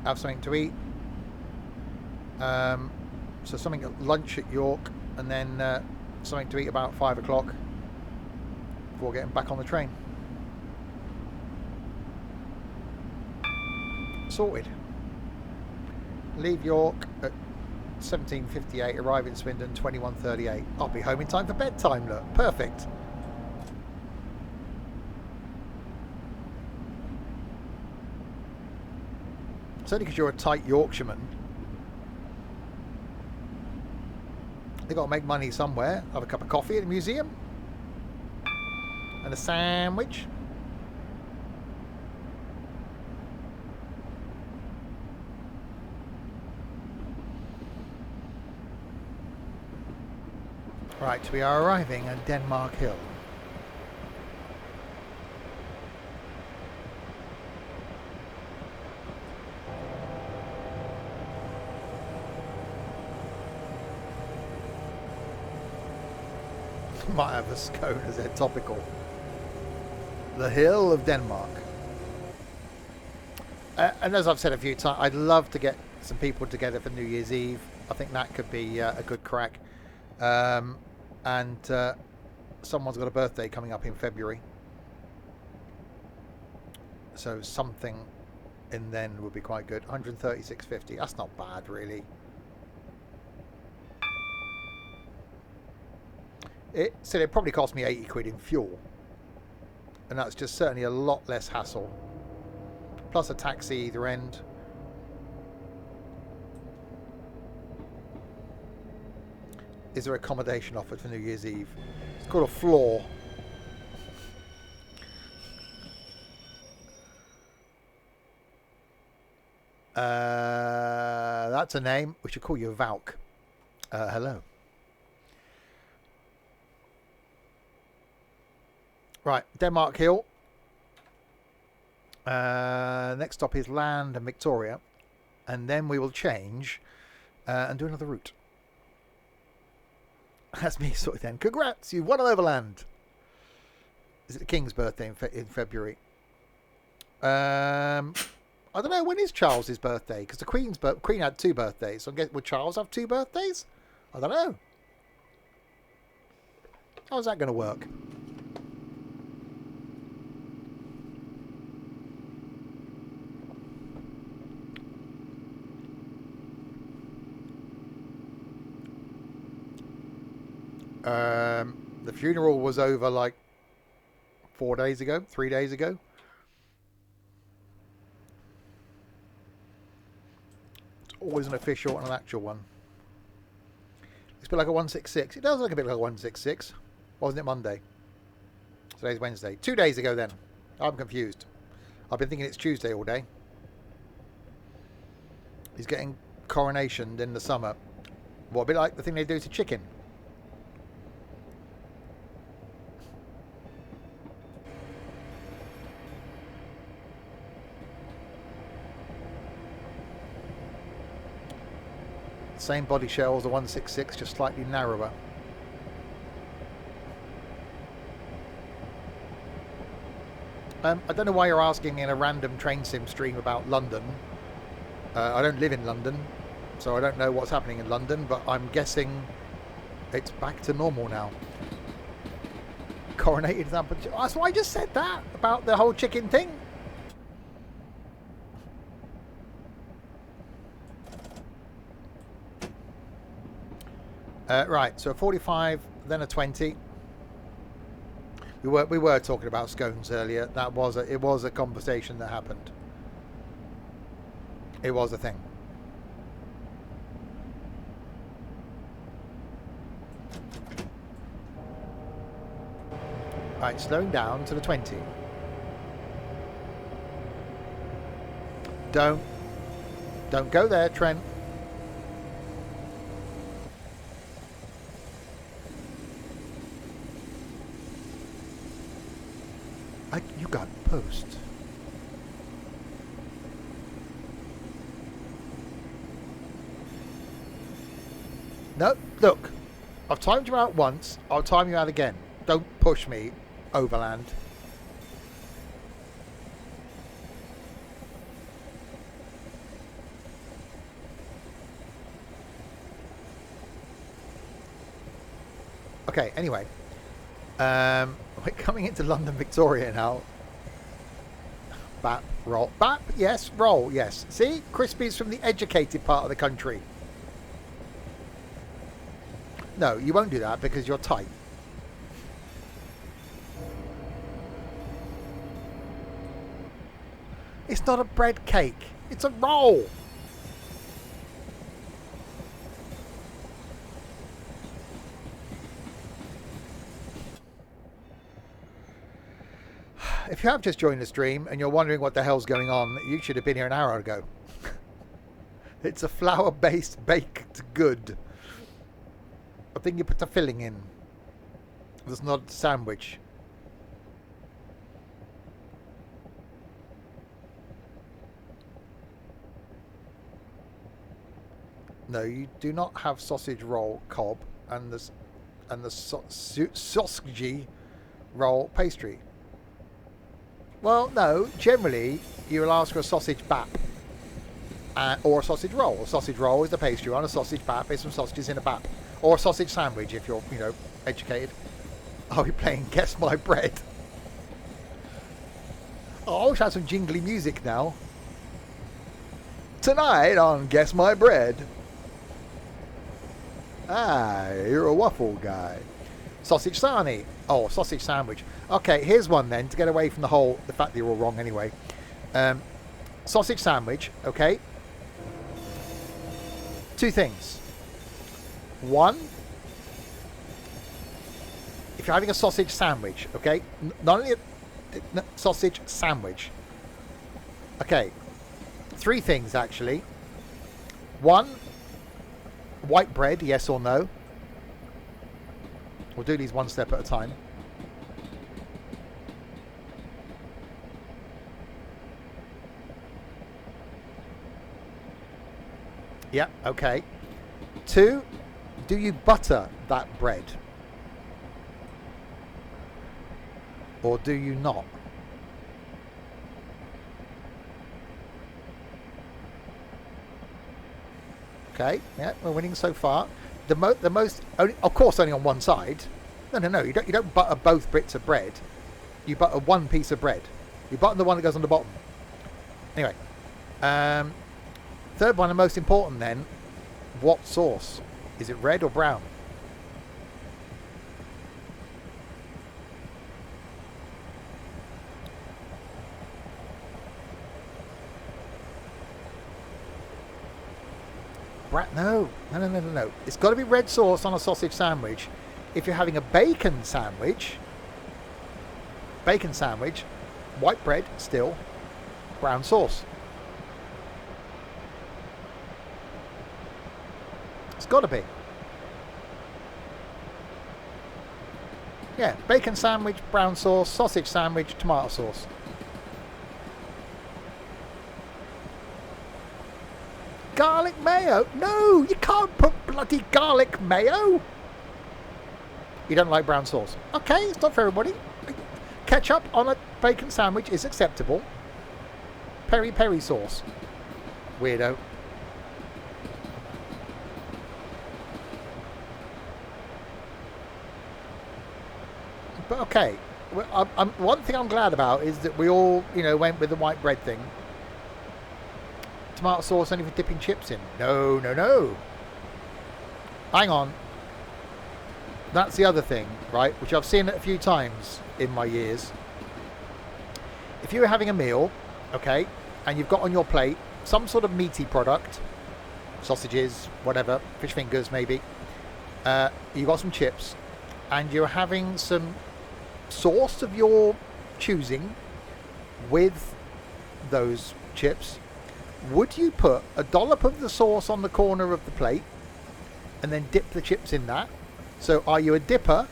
Have something to eat. So something at lunch at York, and then something to eat about 5 o'clock before getting back on the train. Sorted. Leave York at 17:58, arrive in Swindon 21:38. I'll be home in time for bedtime, look. Perfect. It's only because you're a tight Yorkshireman. They've got to make money somewhere. Have a cup of coffee at the museum. And a sandwich. Right, we are arriving at Denmark Hill. Might have a scone as their topical. The Hill of Denmark. And as I've said a few times, I'd love to get some people together for New Year's Eve. I think that could be a good crack. And someone's got a birthday coming up in February. So something in then would be quite good. 136.50. That's not bad, really. It said it probably cost me 80 quid in fuel. And that's just certainly a lot less hassle. Plus a taxi either end. Is there accommodation offered for New Year's Eve? It's called a floor. That's a name. We should call you Valk. Hello. Right, Denmark Hill. Next stop is Land and Victoria. And then we will change and do another route. That's me sorted then. Congrats, you won an overland. Is it the King's birthday in February? I don't know, when is Charles's birthday? Because the Queen had 2 birthdays. So would Charles have 2 birthdays? I don't know. How's that going to work? The funeral was over like 4 days ago, 3 days ago. It's always an official and an actual one. It's a bit like a 166. It does look a bit like a 166. Wasn't it Monday? Today's Wednesday. 2 days ago then. I'm confused. I've been thinking it's Tuesday all day. He's getting coronationed in the summer. What, a bit like the thing they do to chicken. Same body shell as the 166, just slightly narrower. I don't know why you're asking in a random train sim stream about London. I don't live in London, so I don't know what's happening in London, but I'm guessing it's back to normal now. Coronated example. That's why I just said that about the whole chicken thing. Right, so a 45, then a 20. We were talking about scones earlier. It was a conversation that happened. It was a thing. Right, slowing down to the 20. Don't go there, Trent. You got post. No, look. I've timed you out once. I'll time you out again. Don't push me, Overland. Okay, anyway. We're coming into London Victoria now. Bap, roll. Bap, yes. Roll, yes. See? Crispy's from the educated part of the country. No, you won't do that because you're tight. It's not a bread cake. It's a roll. If you have just joined the stream and you're wondering what the hell's going on, you should have been here an hour ago. It's a flour-based baked good. I think you put the filling in. It's not a sandwich. No, you do not have sausage roll cob and the sausage roll pastry. Well, no. Generally, you will ask for a sausage bap or a sausage roll. A sausage roll is the pastry one. A sausage bap is some sausages in a bap, or a sausage sandwich if you're, educated. Are we playing Guess My Bread? Oh, I wish I had some jingly music now. Tonight on Guess My Bread. Ah, you're a waffle guy. Sausage sarnie. Oh, sausage sandwich. Okay, here's one then to get away from the fact that you're all wrong anyway. Sausage sandwich, okay. Two things. One, if you're having a sausage sandwich, okay, not only a sausage sandwich. Okay, three things actually. One, white bread, yes or no? We'll do these one step at a time. Yeah, okay. Two, do you butter that bread? Or do you not? Okay, yeah, we're winning so far. The most, only, of course, only on one side. No. You don't butter both bits of bread. You butter one piece of bread. You butter the one that goes on the bottom. Anyway, third one and most important then. What sauce? Is it red or brown? No. It's got to be red sauce on a sausage sandwich. If you're having a bacon sandwich, white bread still, brown sauce. It's got to be. Yeah, bacon sandwich, brown sauce, sausage sandwich, tomato sauce. Garlic mayo? No, you can't put bloody garlic mayo. You don't like brown sauce? Okay, it's not for everybody. Ketchup on a bacon sandwich is acceptable. Peri peri sauce. Weirdo. But okay, one thing I'm glad about is that we all, went with the white bread thing. Tomato sauce only for dipping chips in. No. Hang on. That's the other thing, right? Which I've seen a few times in my years. If you were having a meal, okay, and you've got on your plate some sort of meaty product, sausages, whatever, fish fingers maybe, you've got some chips, and you're having some sauce of your choosing with those chips, would you put a dollop of the sauce on the corner of the plate and then dip the chips in that? So are you a dipper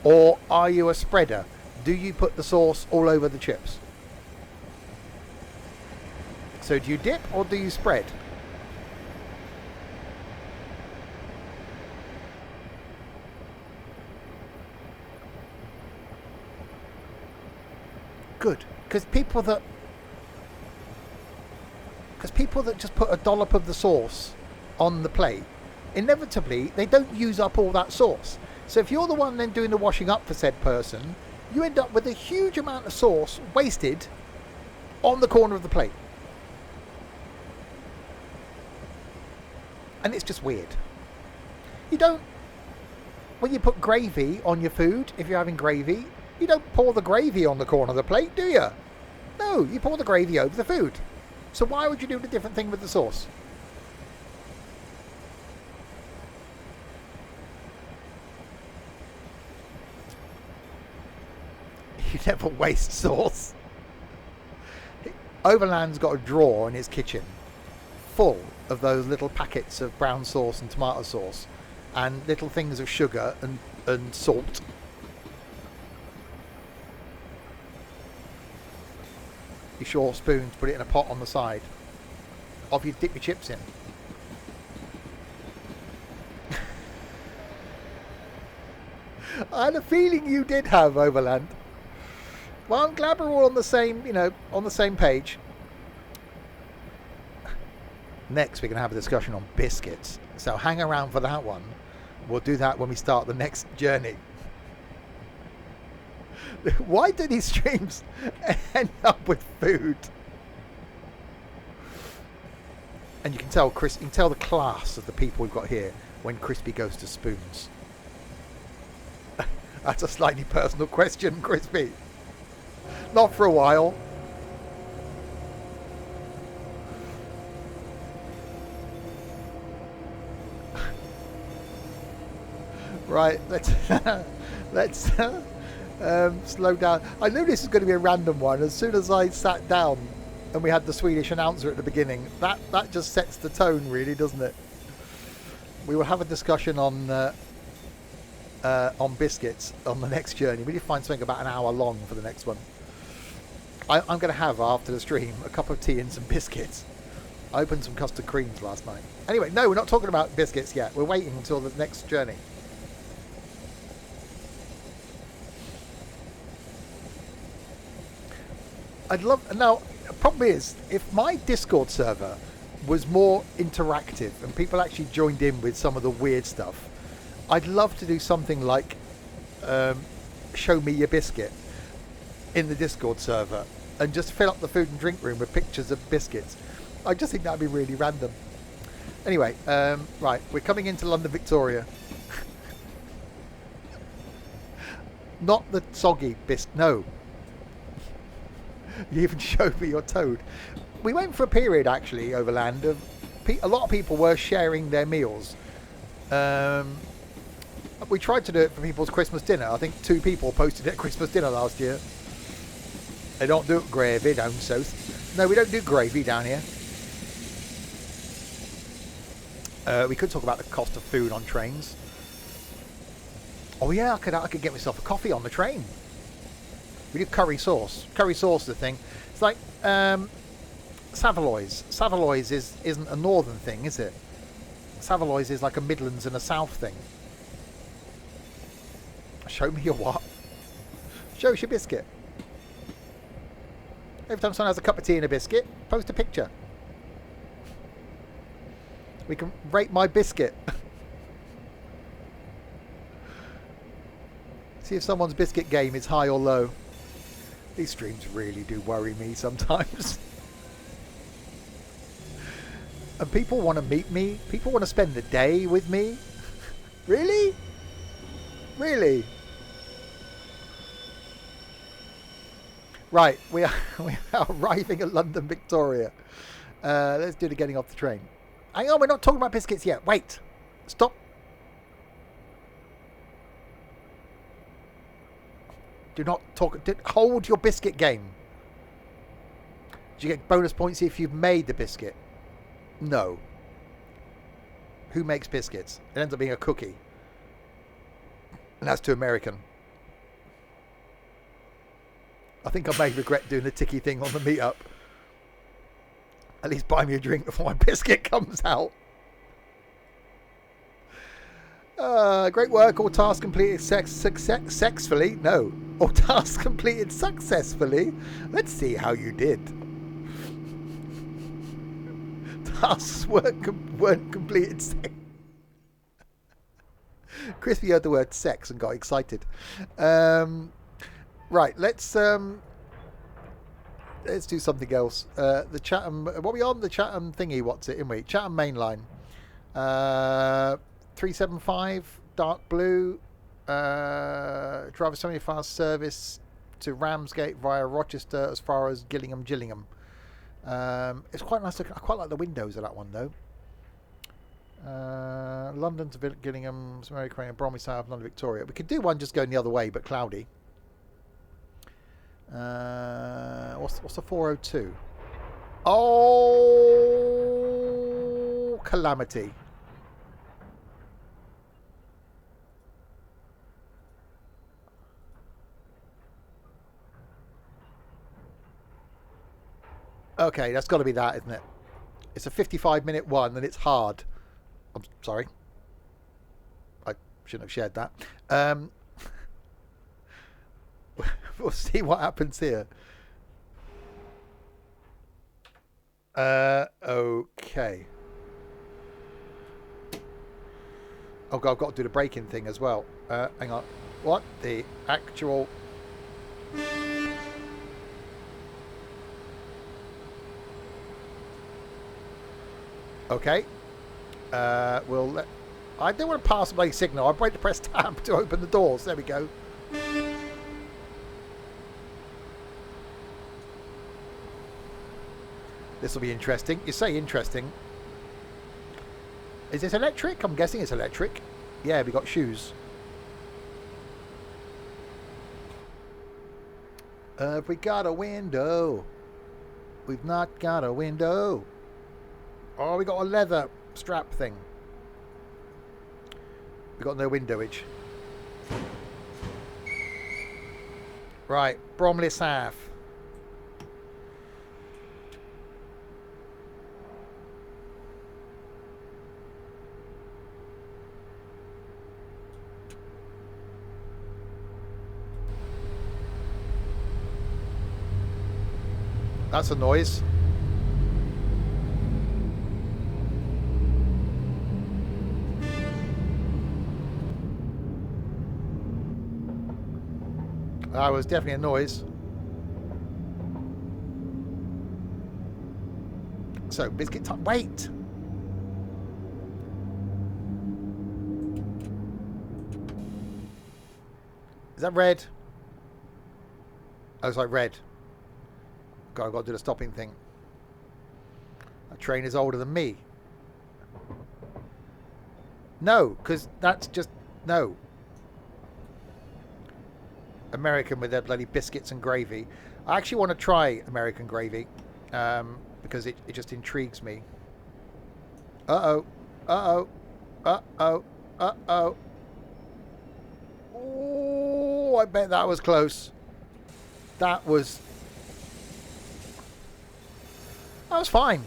or are you a spreader? Do you put the sauce all over the chips? So do you dip or do you spread? Good, because people that just put a dollop of the sauce on the plate, inevitably they don't use up all that sauce. So if you're the one then doing the washing up for said person, you end up with a huge amount of sauce wasted on the corner of the plate. And it's just weird. You don't, when you put gravy on your food, if you're having gravy, you don't pour the gravy on the corner of the plate, do you? No, you pour the gravy over the food. So why would you do a different thing with the sauce? You never waste sauce. Overland's got a drawer in his kitchen full of those little packets of brown sauce and tomato sauce and little things of sugar and salt. Your short spoons, put it in a pot on the side. Off you dip your chips in. I had a feeling you did have, Overland. Well, I'm glad we're all on the same, on the same page. Next, we're going to have a discussion on biscuits. So hang around for that one. We'll do that when we start the next journey. Why do these streams end up with food? And you can tell the class of the people we've got here when Crispy goes to spoons. That's a slightly personal question, Crispy. Not for a while. Right, let's slow down. I knew this was going to be a random one. As soon as I sat down and we had the Swedish announcer at the beginning, that just sets the tone, really, doesn't it? We will have a discussion on biscuits on the next journey. We need to find something about an hour long for the next one. I'm going to have, after the stream, a cup of tea and some biscuits. I opened some custard creams last night. Anyway, no, we're not talking about biscuits yet. We're waiting until the next journey. I'd love... Now, the problem is, if my Discord server was more interactive and people actually joined in with some of the weird stuff, I'd love to do something like show me your biscuit in the Discord server and just fill up the food and drink room with pictures of biscuits. I just think that'd be really random. Anyway, right, we're coming into London Victoria. Not the soggy biscuit, no. You even showed me your toad. We went for a period, actually, overland, of a lot of people were sharing their meals. We tried to do it for people's Christmas dinner. I think 2 people posted it at Christmas dinner last year. They don't do gravy down south. No, we don't do gravy down here. We could talk about the cost of food on trains. Oh yeah, I could get myself a coffee on the train. We do curry sauce. Curry sauce is the thing. It's like Savoy's. Savoy's isn't a northern thing, is it? Savoy's is like a Midlands and a South thing. Show me your what? Show us your biscuit. Every time someone has a cup of tea and a biscuit, post a picture. We can rate my biscuit. See if someone's biscuit game is high or low. These streams really do worry me sometimes. And people want to meet me. People want to spend the day with me. Really? Really? Right, we are arriving at London Victoria. Let's do the getting off the train. Hang on, we're not talking about biscuits yet. Wait. Stop. Do not talk. Hold your biscuit game. Do you get bonus points if you've made the biscuit? No. Who makes biscuits? It ends up being a cookie. And that's too American. I think I may regret doing the ticky thing on the meetup. At least buy me a drink before my biscuit comes out. Great work. All tasks completed successfully. No. All tasks completed successfully. Let's see how you did. Tasks weren't completed. Crispy heard the word sex and got excited. Right, let's do something else. The Chatham, what are we on? The Chatham thingy, what's it in week? Chatham Main Line. 375, dark blue. Driver 70 fast service to Ramsgate via Rochester as far as Gillingham. It's quite nice. I quite like the windows of that one though. London to Gillingham, Mary Crane, Bromley South, London Victoria. We could do one just going the other way, but cloudy. What's the 402? Oh, calamity. Okay, that's got to be that, isn't it? It's a 55-minute one, and it's hard. I'm sorry. I shouldn't have shared that. We'll see what happens here. Okay. Oh God, I've got to do the braking thing as well. Hang on. What the actual... Okay. We'll let... I don't want to pass my signal. I break to press tab to open the doors. There we go. This will be interesting. You say interesting. Is this electric? I'm guessing it's electric. Yeah, we got shoes. Have we got a window? We've not got a window. Oh, we got a leather strap thing. We got no windowage. Right, Bromley South. That's a noise. That was definitely a noise. So, biscuit time. Wait! Is that red? Oh, it's like red. God, I've got to do the stopping thing. That train is older than me. No, because that's just... No. American with their bloody biscuits and gravy. I actually want to try American gravy. Because it just intrigues me. Uh-oh. Uh-oh. Uh-oh. Uh-oh. Oh, I bet that was close. That was fine.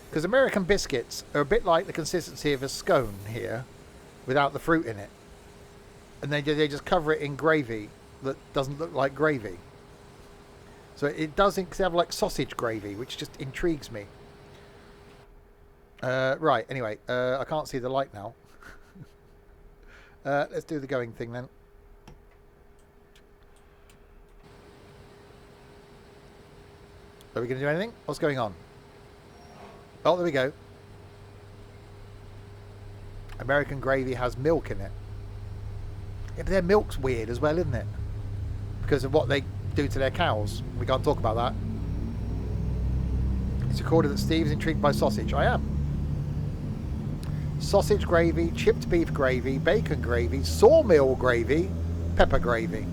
Because American biscuits are a bit like the consistency of a scone here, without the fruit in it. And they just cover it in gravy that doesn't look like gravy. So it doesn't have like sausage gravy, which just intrigues me. Right, anyway, I can't see the light now. Let's do the going thing then. Are we going to do anything? What's going on? Oh, there we go. American gravy has milk in it. Yeah, but their milk's weird as well, isn't it? Because of what they do to their cows. We can't talk about that. It's recorded that Steve's intrigued by sausage. I am. Sausage gravy, chipped beef gravy, bacon gravy, sawmill gravy, pepper gravy.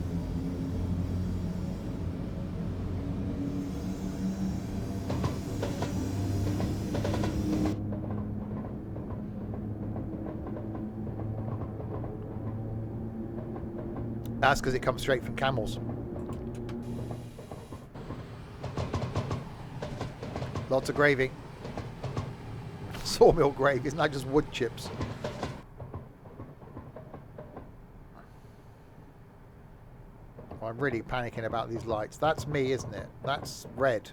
That's because it comes straight from camels. Lots of gravy. Sawmill gravy, isn't that just wood chips? Oh, I'm really panicking about these lights. That's me, isn't it? That's red.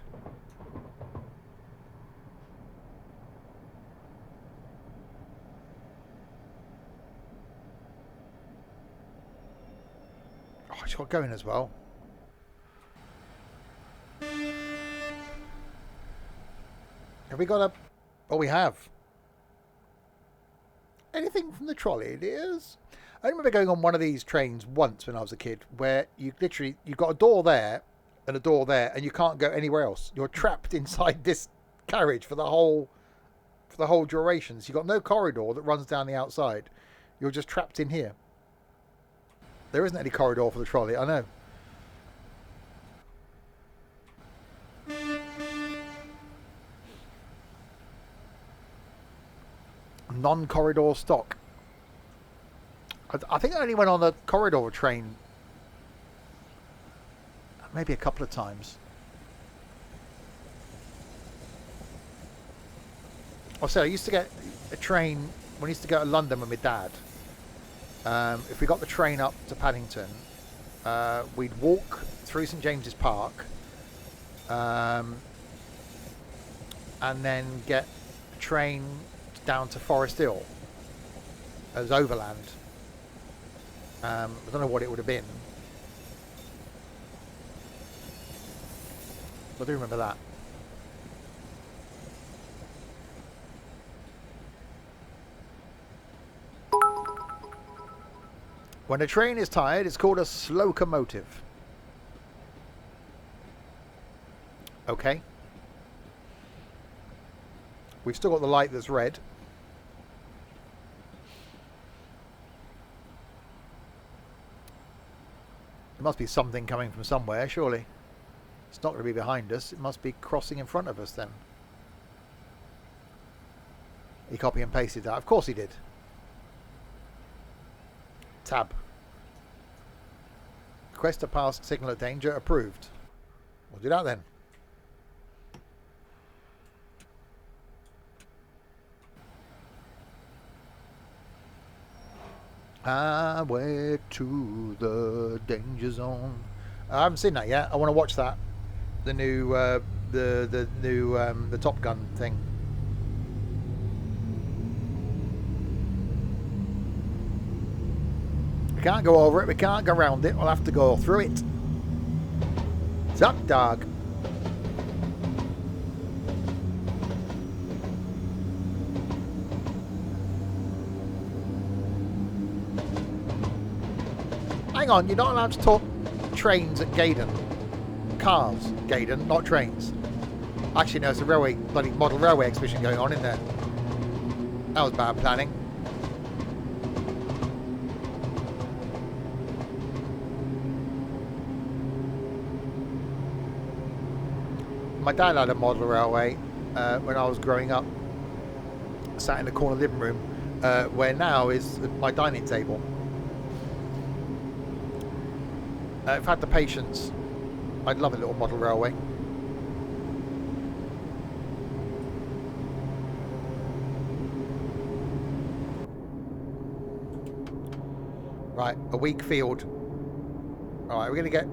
Oh, it's got going as well. Have we got a... Oh, we have. Anything from the trolley, dears? I remember going on one of these trains once when I was a kid, where you literally, you've got a door there and a door there, and you can't go anywhere else. You're trapped inside this carriage for the whole duration. So you've got no corridor that runs down the outside. You're just trapped in here. There isn't any corridor for the trolley, I know. Non-corridor stock. I think I only went on a corridor train maybe a couple of times. Also, I used to get a train when I used to go to London with my dad. If we got the train up to Paddington, we'd walk through St James's Park, and then get a train down to Forest Hill as overland. I don't know what it would have been, but I do remember that. When a train is tired, it's called a slocomotive. Okay. We've still got the light that's red. There must be something coming from somewhere, surely. It's not going to be behind us. It must be crossing in front of us then. He copy and pasted that. Of course he did. Tab. Request to pass signal of danger approved. We'll do that then. Highway to the danger zone. I haven't seen that yet. I want to watch that. The new, the Top Gun thing. We can't go over it. We can't go around it. We'll have to go through it. Zuck dog. Hang on, you're not allowed to talk trains at Gaydon. Cars, Gaydon, not trains. Actually, no, it's a railway, bloody model railway exhibition going on in there. That was bad planning. My dad had a model railway when I was growing up. Sat in the corner living room, where now is my dining table. If I had the patience, I'd love a little model railway. Right, a weak field. Alright, we're going to get...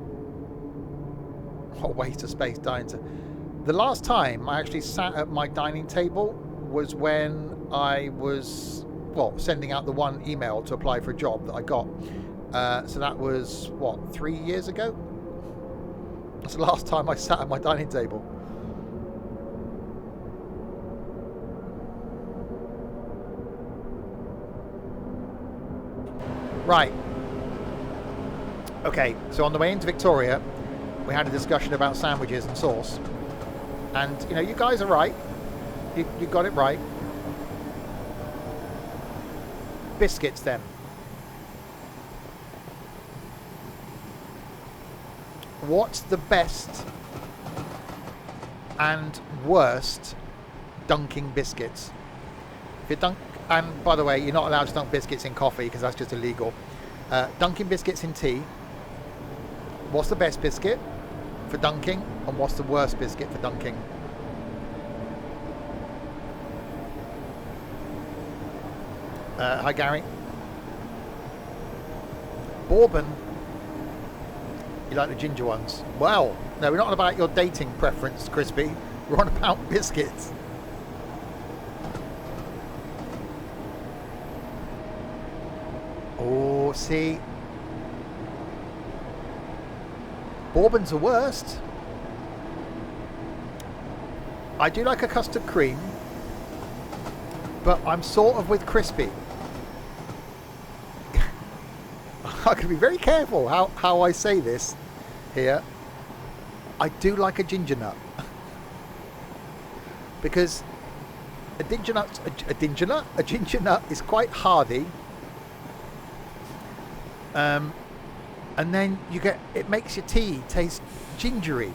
Oh, waste of space, dining table. The last time I actually sat at my dining table was when I was, well, sending out the one email to apply for a job that I got. So that was, what, 3 years ago? That's the last time I sat at my dining table. Right. Okay, so on the way into Victoria, we had a discussion about sandwiches and sauce. And, you know, you guys are right. You got it right. Biscuits, then. What's the best and worst dunking biscuits? If you dunk, and by the way, you're not allowed to dunk biscuits in coffee because that's just illegal. Dunking biscuits in tea. What's the best biscuit for dunking, and what's the worst biscuit for dunking? Hi, Gary. Bourbon. You like the ginger ones? Well, no, we're not on about your dating preference, Crispy. We're on about biscuits. Oh, see. Bourbon's the worst. I do like a custard cream, but I'm sort of with Crispy. I can be very careful how I say this here. I do like a ginger nut. Because a ginger nut is quite hardy. And then it makes your tea taste gingery,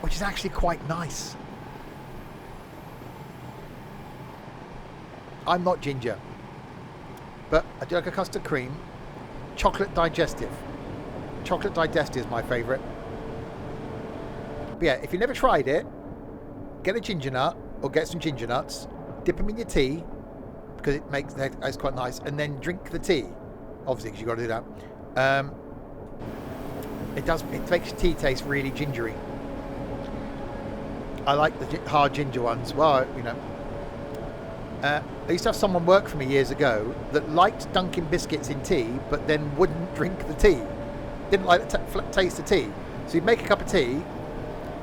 which is actually quite nice. I'm not ginger, but I do like a custard cream. Chocolate digestive. Chocolate digestive is my favourite. But yeah, if you never tried it, get a ginger nut or get some ginger nuts, dip them in your tea because it's quite nice, and then drink the tea. Obviously, because you've got to do that. It makes your tea taste really gingery. I like the hard ginger ones. Well, you know. I used to have someone work for me years ago that liked dunking biscuits in tea, but then wouldn't drink the tea. Didn't like the taste of tea. So he'd make a cup of tea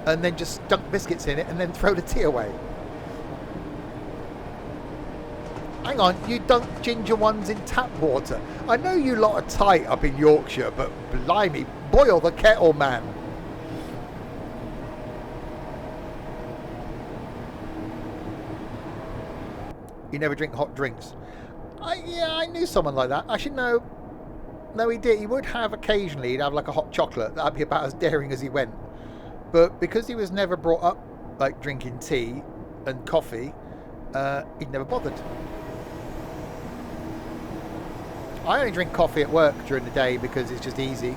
and then just dunk biscuits in it and then throw the tea away. Hang on, you dunk ginger ones in tap water. I know you lot are tight up in Yorkshire, but blimey, boil the kettle, man. You never drink hot drinks. Yeah, I knew someone like that. Actually, no, he did. He would have occasionally. He'd have like a hot chocolate. That'd be about as daring as he went. But because he was never brought up like drinking tea and coffee, he'd never bothered. I only drink coffee at work during the day because it's just easy.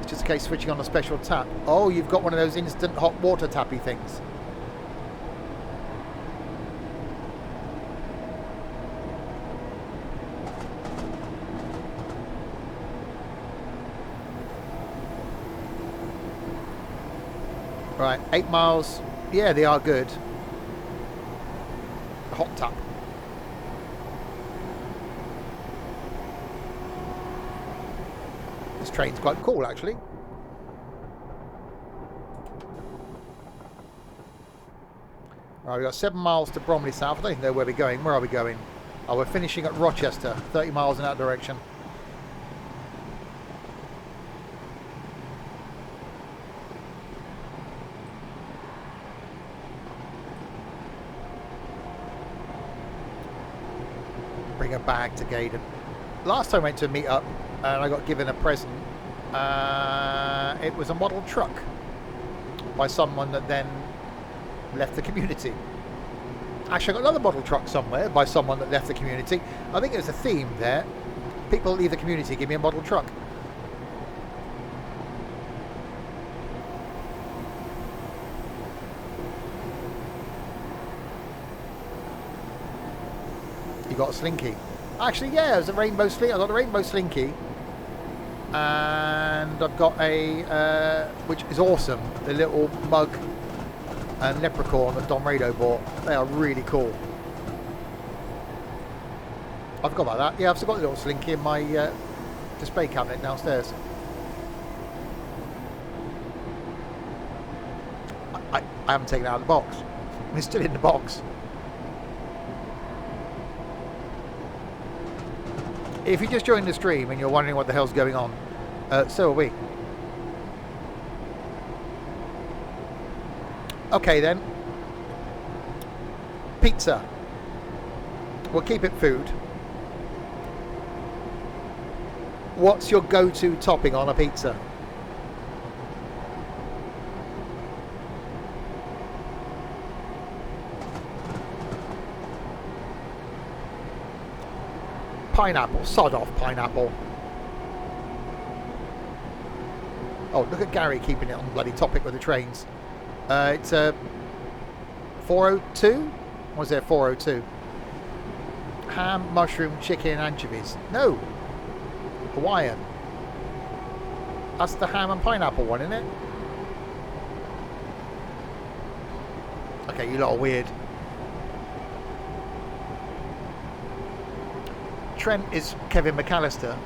It's just a case of switching on a special tap. Oh, you've got one of those instant hot water tappy things. Right, 8 miles. Yeah, they are good. Hot tap. This train's quite cool, actually. Right, we've got 7 miles to Bromley South. I don't even know where we're going. Where are we going? Oh, we're finishing at Rochester. 30 miles in that direction. Bring a bag to Gaydon. Last time I went to a meet-up and I got given a present. It was a model truck by someone that then left the community. Actually, I got another model truck somewhere by someone that left the community. I think there's a theme there. People leave the community, give me a model truck. You got a slinky. Actually, yeah, it was a rainbow slinky. I got a rainbow slinky. And I've got a, which is awesome, the little mug and leprechaun that Don Rado bought. They are really cool. I forgot about that. Yeah, I've still got the little slinky in my display cabinet downstairs. I haven't taken it out of the box. It's still in the box. If you just joined the stream and you're wondering what the hell's going on, so are we. Okay then. Pizza. We'll keep it food. What's your go-to topping on a pizza? Pineapple, sod off pineapple. Oh, look at Gary keeping it on bloody topic with the trains. It's a 402? Or is there 402? Ham, mushroom, chicken, anchovies. No. Hawaiian. That's the ham and pineapple one, isn't it? Okay, you lot are weird. Trent is Kevin McAllister.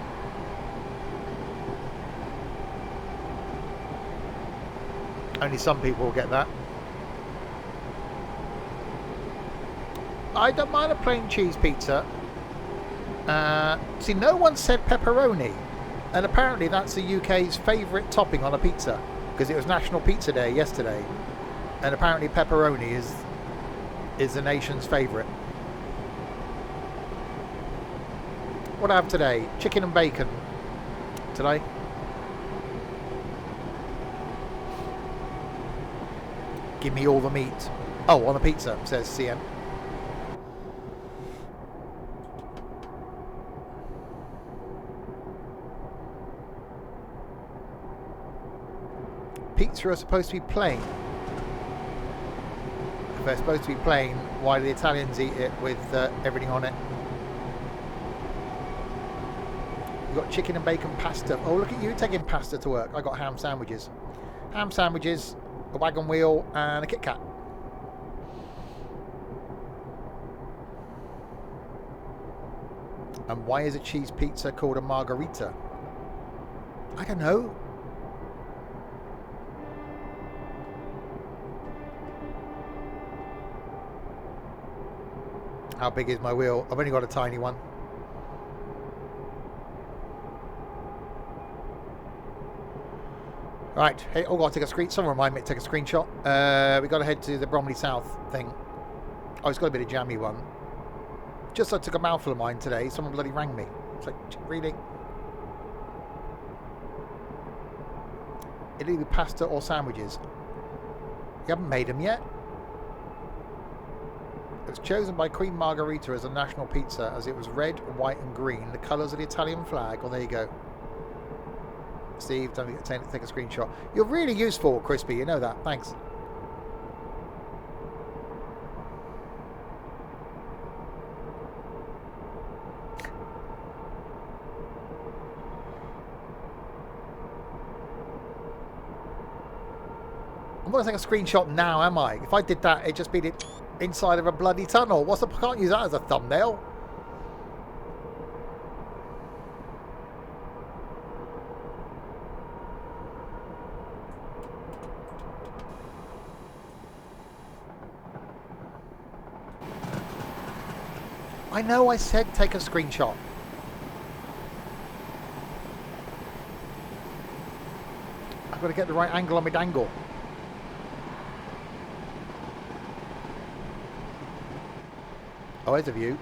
Only some people will get that. I don't mind a plain cheese pizza. See, no one said pepperoni, and apparently that's the UK's favourite topping on a pizza because it was National Pizza Day yesterday, and apparently pepperoni is the nation's favourite. What do I have today? Chicken and bacon today. Give me all the meat. Oh, on a pizza, says CM. Pizza are supposed to be plain. If they're supposed to be plain, why do the Italians eat it with everything on it? You've got chicken and bacon pasta. Oh, look at you taking pasta to work. I got ham sandwiches. Ham sandwiches, a wagon wheel, and a Kit Kat. And why is a cheese pizza called a margherita? I don't know. How big is my wheel? I've only got a tiny one. Right, hey, oh, I'll take a screen. Someone remind me to take a screenshot. We got to head to the Bromley South thing. Oh, it's got a bit of jammy one. Just I took a mouthful of mine today. Someone bloody rang me. It's like, really? It'll either be pasta or sandwiches. You haven't made them yet? It was chosen by Queen Margherita as a national pizza as it was red, white and green, the colours of the Italian flag. Well, there you go. Steve, don't forget to take a screenshot. You're really useful, Crispy. You know that. Thanks. I'm going to take a screenshot now, am I? If I did that, it'd just be the inside of a bloody tunnel. What's the... I can't use that as a thumbnail. I know I said take a screenshot. I've got to get the right angle on my dangle. Oh, there's a view.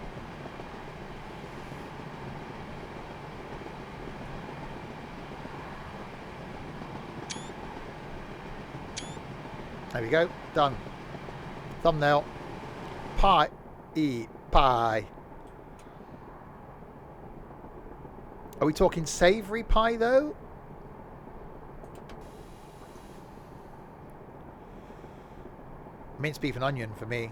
There we go. Done. Thumbnail. Pie. Pie. Are we talking savoury pie, though? Minced beef and onion for me.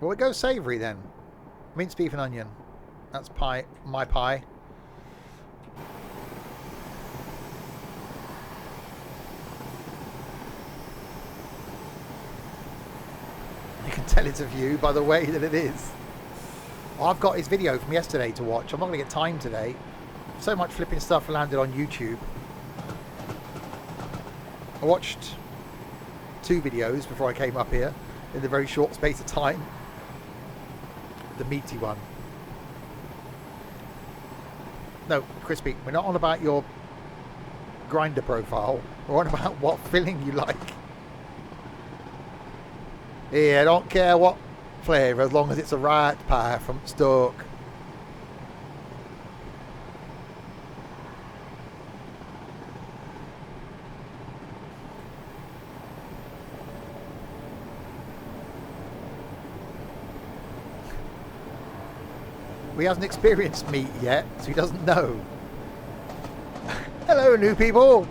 Well, we go savoury then. Minced beef and onion. That's pie. My pie. You can tell it's a view by the way that it is. I've got his video from yesterday to watch. I'm not going to get time today. So much flipping stuff landed on YouTube. I watched 2 videos before I came up here in the very short space of time. The meaty one. No, Crispy, we're not on about your grinder profile. We're on about what filling you like. Yeah, I don't care what flavour as long as it's a right pie from Stoke. He hasn't experienced meat yet, so he doesn't know. Hello, new people.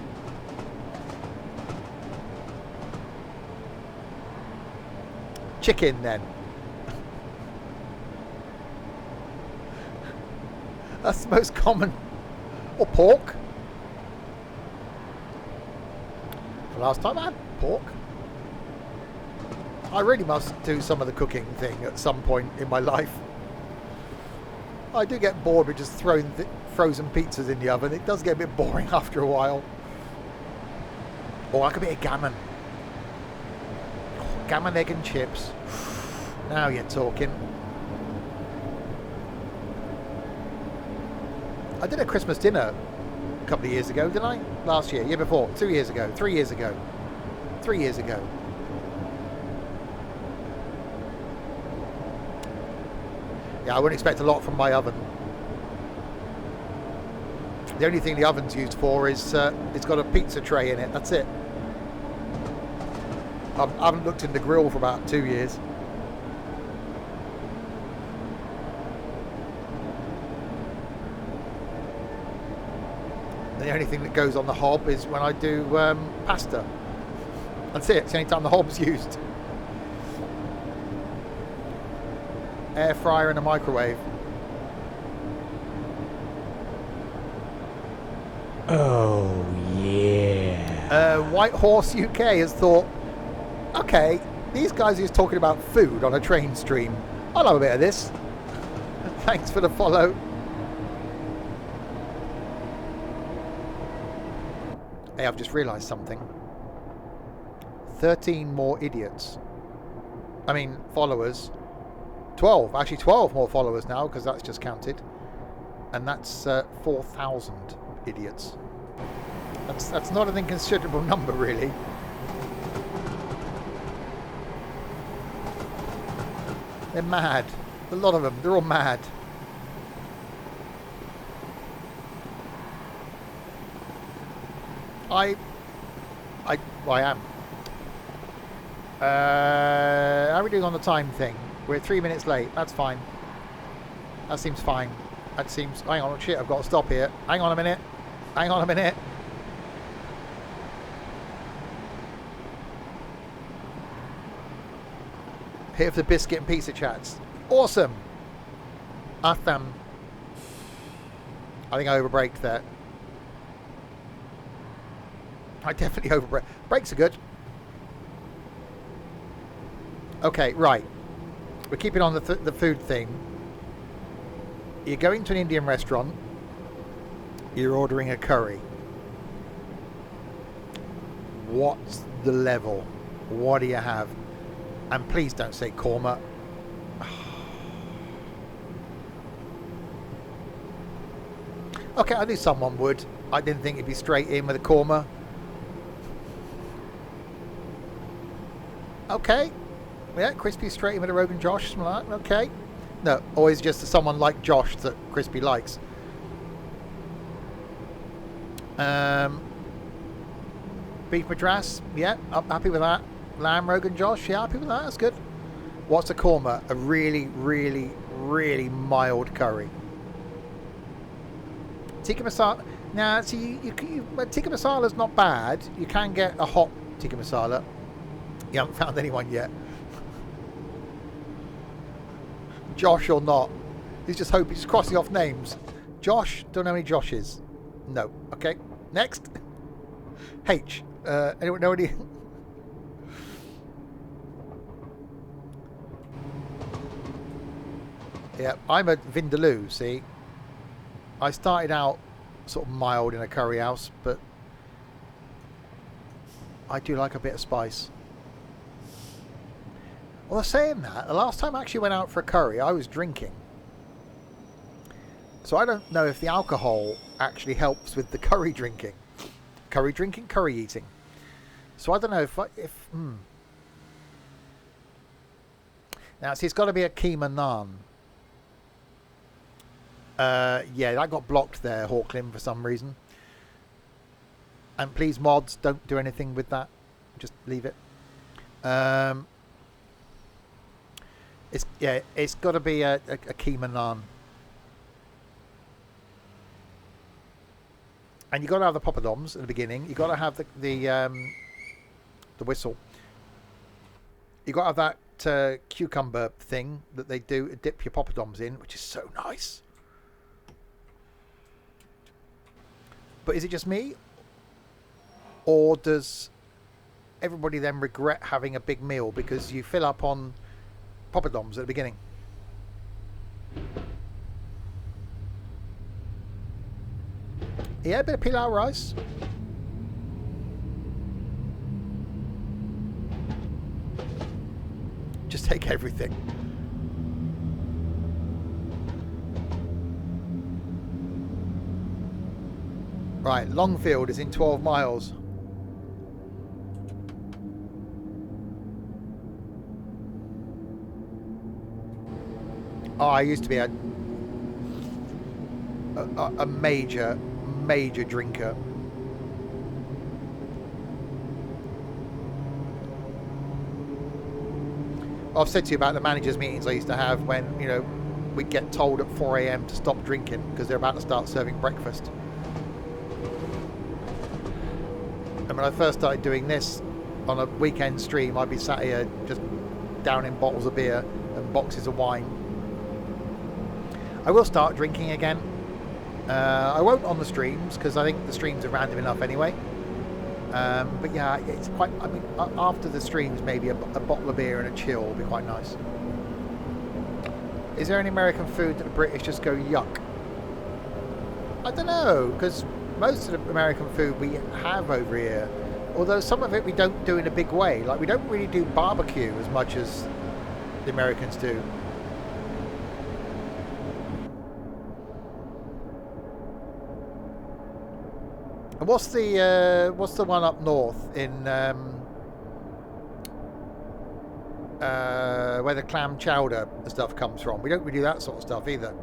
Chicken, then. That's the most common. Or pork. The last time I had pork. I really must do some of the cooking thing at some point in my life. I do get bored with just throwing frozen pizzas in the oven. It does get a bit boring after a while. Or like a bit of gammon. Gammon, egg and chips. Now you're talking. I did a Christmas dinner a couple of years ago, didn't I? Last year, year before, 2 years ago, 3 years ago. 3 years ago. Yeah, I wouldn't expect a lot from my oven. The only thing the oven's used for is it's got a pizza tray in it. That's it. I haven't looked in the grill for about 2 years. The only thing that goes on the hob is when I do pasta. That's it. It's the only time the hob's used. Air fryer and a microwave. Oh yeah. White Horse UK has thought, okay, these guys are just talking about food on a train stream. I'll have a bit of this. Thanks for the follow. Hey, I've just realised something. 13 more idiots. I mean, followers. 12. Actually, 12 more followers now, because that's just counted. And that's 4,000 idiots. That's not an inconsiderable number, really. They're mad. A lot of them. They're all mad. I am. How are we doing on the time thing? We're 3 minutes late. That's fine. That seems fine. That seems... Hang on. Shit, I've got to stop here. Hang on a minute. Hang on a minute. Here for the biscuit and pizza chats. Awesome. Awesome. I think I overbraked there. I definitely overbraked. Brakes are good. Okay, right. We're keeping on the food thing. You're going to an Indian restaurant. You're ordering a curry. What's the level? What do you have? And please don't say korma. Okay, I knew someone would. I didn't think it'd be straight in with a korma. Okay. Yeah, crispy straight in with a Rogan Josh. Something like that. Okay. No, always just someone like Josh that crispy likes. Beef Madras. Yeah, I'm happy with that. Lamb Rogan Josh. Yeah, happy with that. That's good. What's a korma? A really, really, really mild curry. Tikka masala. Now, see, tikka masala's not bad. You can get a hot tikka masala. You haven't found anyone yet. Josh or not. He's just hoping, he's crossing off names. Josh, don't know any Joshes. No. Okay. Next. H. Anyone know any? Yeah, I'm a Vindaloo, see. I started out sort of mild in a curry house, but I do like a bit of spice. Well, saying that, the last time I actually went out for a curry, I was drinking. So I don't know if the alcohol actually helps with the curry drinking. Curry drinking, curry eating. So I don't know if Now, see, it's got to be a keema naan. Yeah, that got blocked there, Hawklim, for some reason. And please, mods, don't do anything with that. Just leave it. It's got to be a keema naan. And you got to have the poppadoms at the beginning. You got to have the whistle. You got to have that cucumber thing that they do dip your poppadoms in, which is so nice. But is it just me? Or does everybody then regret having a big meal because you fill up on poppadoms at the beginning? Yeah, a bit of pilau rice. Just take everything. Right, Longfield is in 12 miles. Oh, I used to be a major drinker. I've said to you about the managers' meetings I used to have when, you know, we'd get told at 4 a.m. to stop drinking because they're about to start serving breakfast. And when I first started doing this on a weekend stream, I'd be sat here just downing bottles of beer and boxes of wine. I will start drinking again. I won't on the streams because I think the streams are random enough anyway. But yeah, it's quite. I mean, after the streams, maybe a bottle of beer and a chill will be quite nice. Is there any American food that the British just go yuck? I don't know, because most of the American food we have over here, although some of it we don't do in a big way. Like we don't really do barbecue as much as the Americans do. And what's the one up north in where the clam chowder stuff comes from? We don't really do that sort of stuff either.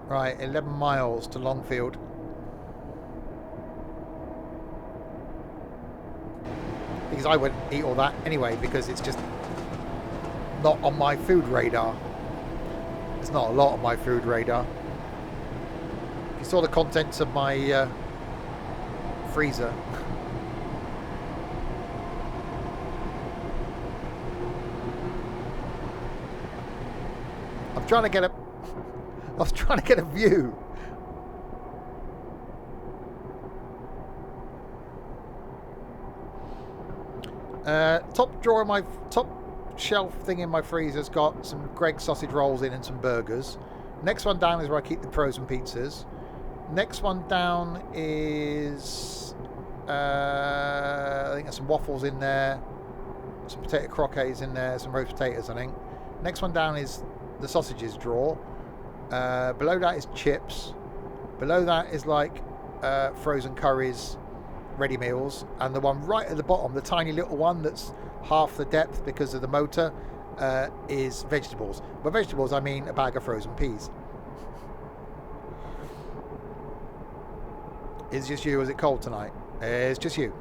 Right, 11 miles to Longfield. Because I wouldn't eat all that anyway, because it's just not on my food radar. There's not a lot on my food radar. If you saw the contents of my freezer. I was trying to get a view. Top drawer of my top shelf thing in my freezer's got some Greggs sausage rolls in and some burgers. Next one down is where I keep the frozen pizzas. Next one down is I think there's some waffles in there, some potato croquettes in there, some roast potatoes I think. Next one down is the sausages drawer. Below that is chips. Below that is like frozen curries, ready meals, and the one right at the bottom, the tiny little one that's half the depth because of the motor, is vegetables. By vegetables I mean a bag of frozen peas. Is it just you or is it cold tonight? It's just you.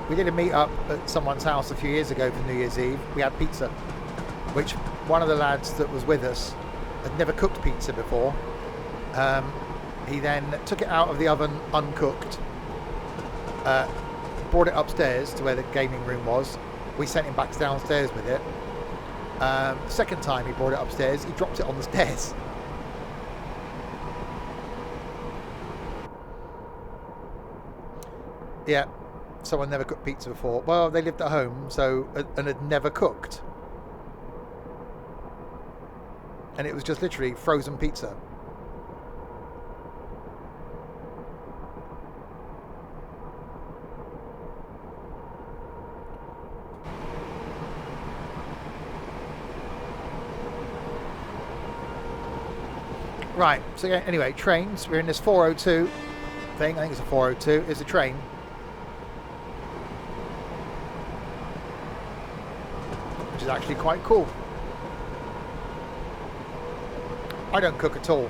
We did a meet up at someone's house a few years ago for New Year's Eve. We had pizza, which one of the lads that was with us had never cooked pizza before. He then took it out of the oven uncooked, brought it upstairs to where the gaming room was. We sent him back downstairs with it. Second time he brought it upstairs, he dropped it on the stairs. Yeah. Someone never cooked pizza before. Well, they lived at home, so and had never cooked, and it was just literally frozen pizza. Right. So yeah, anyway, trains. We're in this 402 thing. I think it's a 402. It's a train. Which is actually quite cool. I don't cook at all.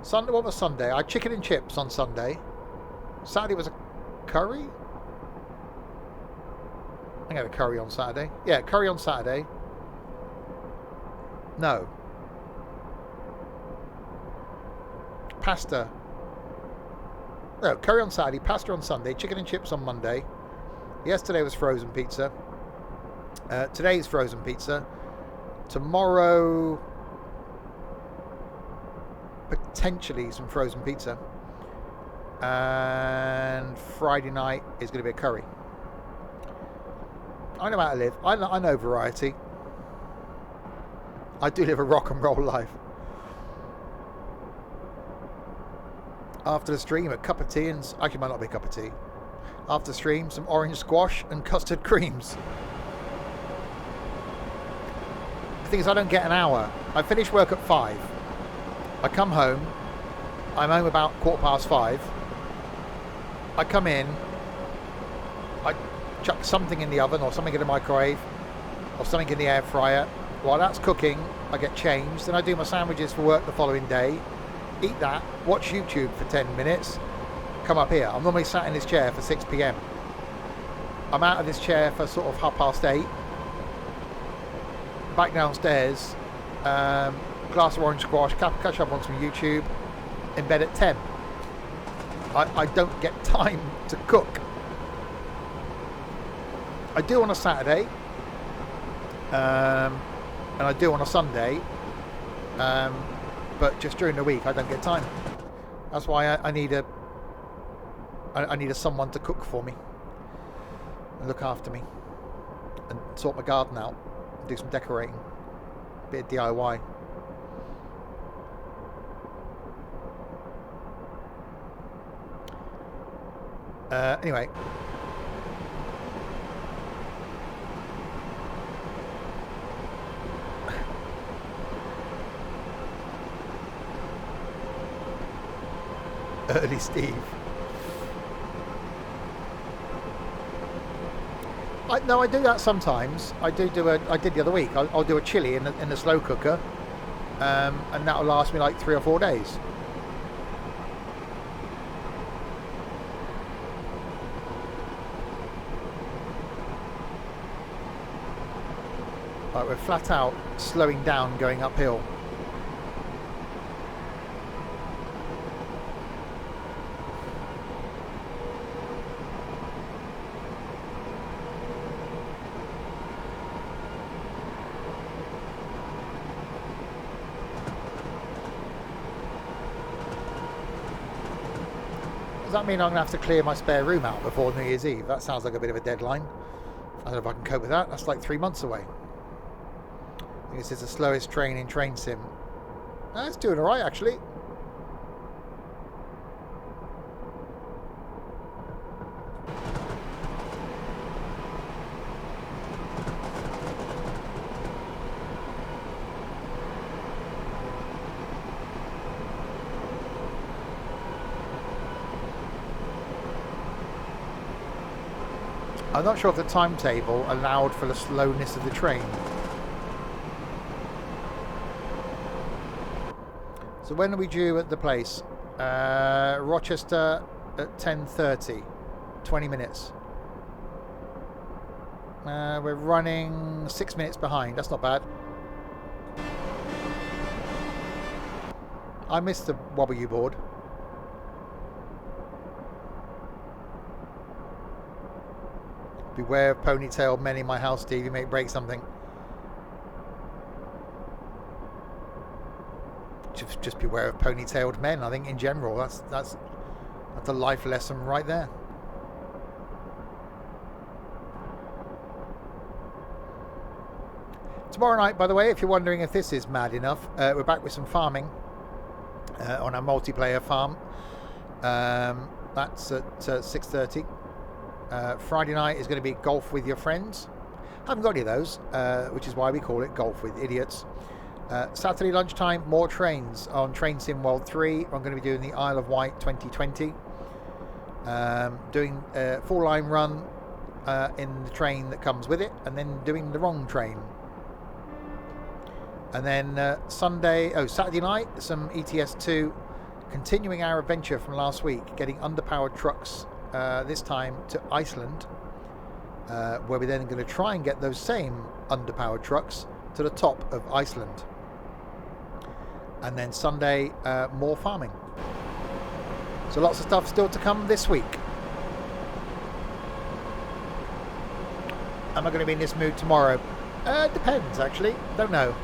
Sunday, what was Sunday? I had chicken and chips on Sunday. Saturday was a curry? I think I had a curry on Saturday. Yeah, curry on Saturday. No. Pasta. No, curry on Saturday, pasta on Sunday, chicken and chips on Monday. Yesterday was frozen pizza. Today's frozen pizza. Tomorrow, potentially some frozen pizza. And Friday night is going to be a curry. I know how to live. I know variety. I do live a rock and roll life. After the stream, a cup of tea and actually might not be a cup of tea. After the stream, some orange squash and custard creams. The thing is, I don't get an hour. I finish work at 5. I come home. I'm home about 5:15. I come in. I chuck something in the oven or something in the microwave or something in the air fryer. While that's cooking, I get changed. Then I do my sandwiches for work the following day. Eat that, watch YouTube for 10 minutes, come up here. I'm normally sat in this chair for 6 p.m. I'm out of this chair for sort of 8:30. Back downstairs, glass of orange squash, catch up on some YouTube, in bed at 10. I don't get time to cook. I do on a Saturday, and I do on a Sunday, but just during the week I don't get time. That's why I need a someone to cook for me and look after me and sort my garden out and do some decorating, a bit of DIY. Anyway, early Steve. No, I do that sometimes. I did the other week. I'll do a chili in the slow cooker, and that'll last me like 3 or 4 days. Right, we're flat out slowing down going uphill. Does that mean I'm going to have to clear my spare room out before New Year's Eve? That sounds like a bit of a deadline. I don't know if I can cope with that. That's like 3 months away. I think this is the slowest train in Train Sim. It's doing alright actually. I'm not sure if the timetable allowed for the slowness of the train. So when are we due at the place? Rochester at 10:30. 20 minutes. We're running 6 minutes behind. That's not bad. I missed the WU board. Beware of ponytailed men in my house, Steve. You may break something. Just beware of ponytailed men. I think in general, that's a life lesson right there. Tomorrow night, by the way, if you're wondering if this is mad enough, we're back with some farming on our multiplayer farm. That's at 6:30. Friday night is going to be golf with your friends. Haven't got any of those, which is why we call it Golf with Idiots. Saturday lunchtime, more trains on Train Sim World 3. I'm going to be doing the Isle of Wight 2020. Doing a full line run in the train that comes with it, and then doing the wrong train. And then Saturday night, some ETS2, continuing our adventure from last week, getting underpowered trucks, this time to Iceland, where we're then going to try and get those same underpowered trucks to the top of Iceland. And then Sunday, more farming. So lots of stuff still to come this week. Am I going to be in this mood tomorrow? Depends, actually. Don't know.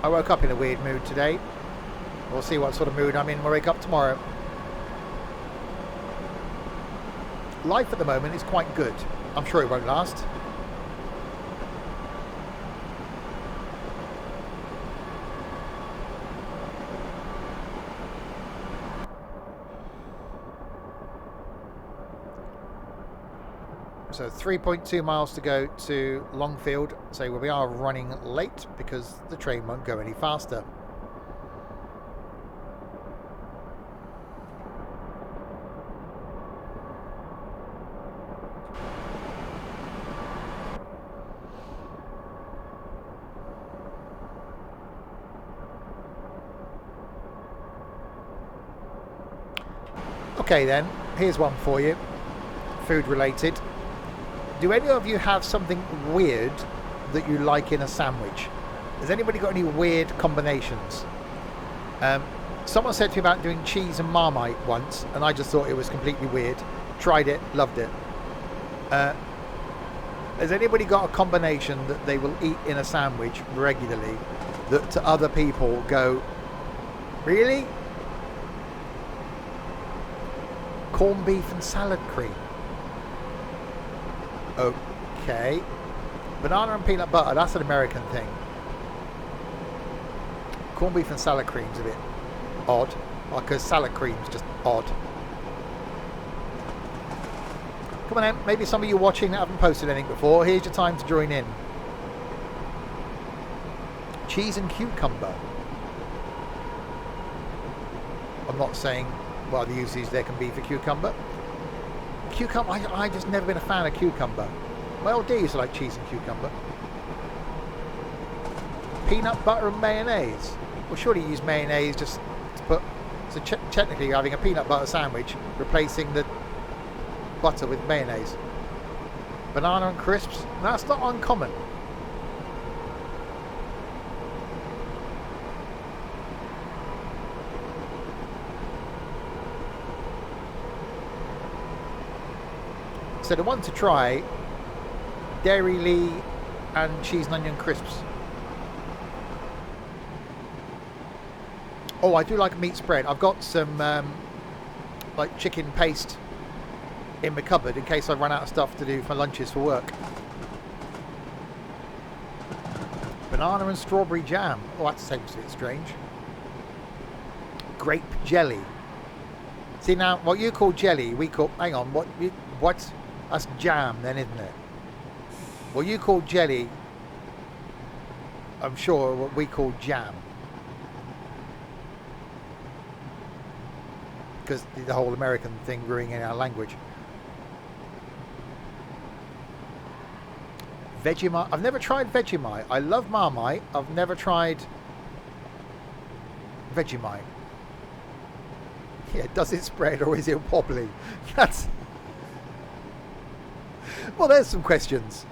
I woke up in a weird mood today. We'll see what sort of mood I'm in when I wake up tomorrow. Life at the moment is quite good. I'm sure it won't last. So 3.2 miles to go to Longfield. So we are running late because the train won't go any faster. Okay then, here's one for you, food related. Do any of you have something weird that you like in a sandwich? Has anybody got any weird combinations? Someone said to me about doing cheese and Marmite once, and I just thought it was completely weird. Tried it, loved it. Has anybody got a combination that they will eat in a sandwich regularly that to other people go, really? Corned beef and salad cream. Okay. Banana and peanut butter, that's an American thing. Corned beef and salad cream's a bit odd, because salad cream's just odd. Come on then, maybe some of you watching that haven't posted anything before, here's your time to join in. Cheese and cucumber. I'm not saying what other uses there can be for cucumber. Cucumber, I just never been a fan of cucumber. My old days are like cheese and cucumber. Peanut butter and mayonnaise. Well, surely you use mayonnaise just to put... So technically you're having a peanut butter sandwich replacing the butter with mayonnaise. Banana and crisps. That's not uncommon. So the one to try, Dairy Lee and cheese and onion crisps. Oh, I do like a meat spread. I've got some like chicken paste in my cupboard in case I run out of stuff to do for lunches for work. Banana and strawberry jam. Oh, that sounds a bit strange. Grape jelly. See now, what you call jelly, we call... Hang on, what? That's jam then, isn't it? What you call jelly, I'm sure what we call jam. Because the whole American thing ruining our language. Vegemite. I've never tried Vegemite. I love Marmite. I've never tried Vegemite. Yeah, does it spread or is it wobbly? That's... Well, there's some questions.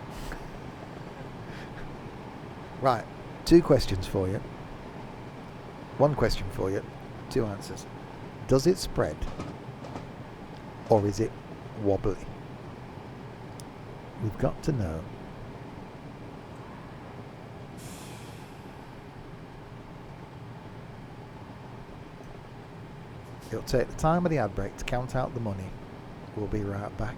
Right. 2 questions for you. 1 question for you. 2 answers. Does it spread? Or is it wobbly? We've got to know. It'll take the time of the ad break to count out the money. We'll be right back.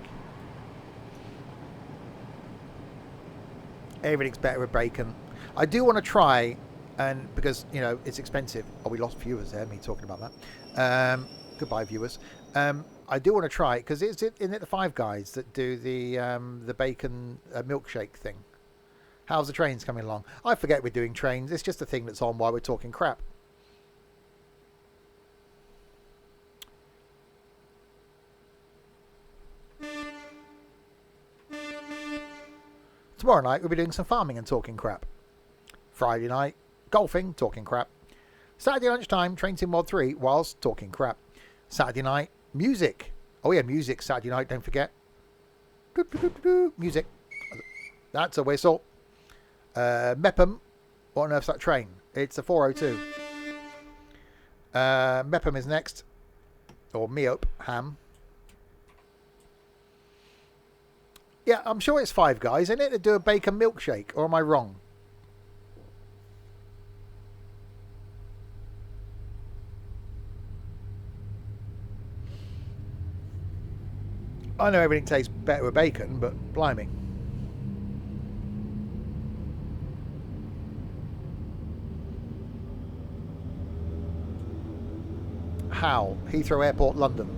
Everything's better with bacon. I do want to try, and because you know it's expensive. Oh, we lost viewers there. Me talking about that. Goodbye, viewers. I do want to try because isn't it the Five Guys that do the bacon milkshake thing? How's the trains coming along? I forget we're doing trains. It's just a thing that's on while we're talking crap. Tomorrow night we'll be doing some farming and talking crap. Friday night, golfing, talking crap. Saturday lunchtime, Train Sim Mod 3 whilst talking crap. Saturday night, music. Oh yeah, music Saturday night, don't forget. Music. That's a whistle. Mepham. What on earth's that train? It's a 402. Mepham is next. Or Meop, ham. Yeah, I'm sure it's Five Guys, isn't it, to do a bacon milkshake? Or am I wrong? I know everything tastes better with bacon, but blimey. How? Heathrow Airport, London.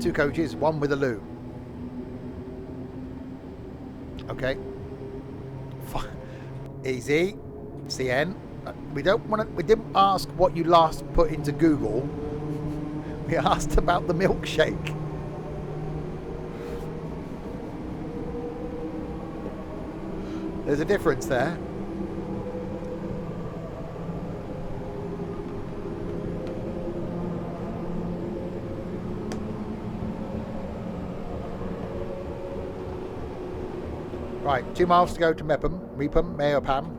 Two coaches, one with a loo. Okay. Easy. CN. We didn't ask what you last put into Google. We asked about the milkshake. There's a difference there. Right, 2 miles to go to Mepham, Mayopam.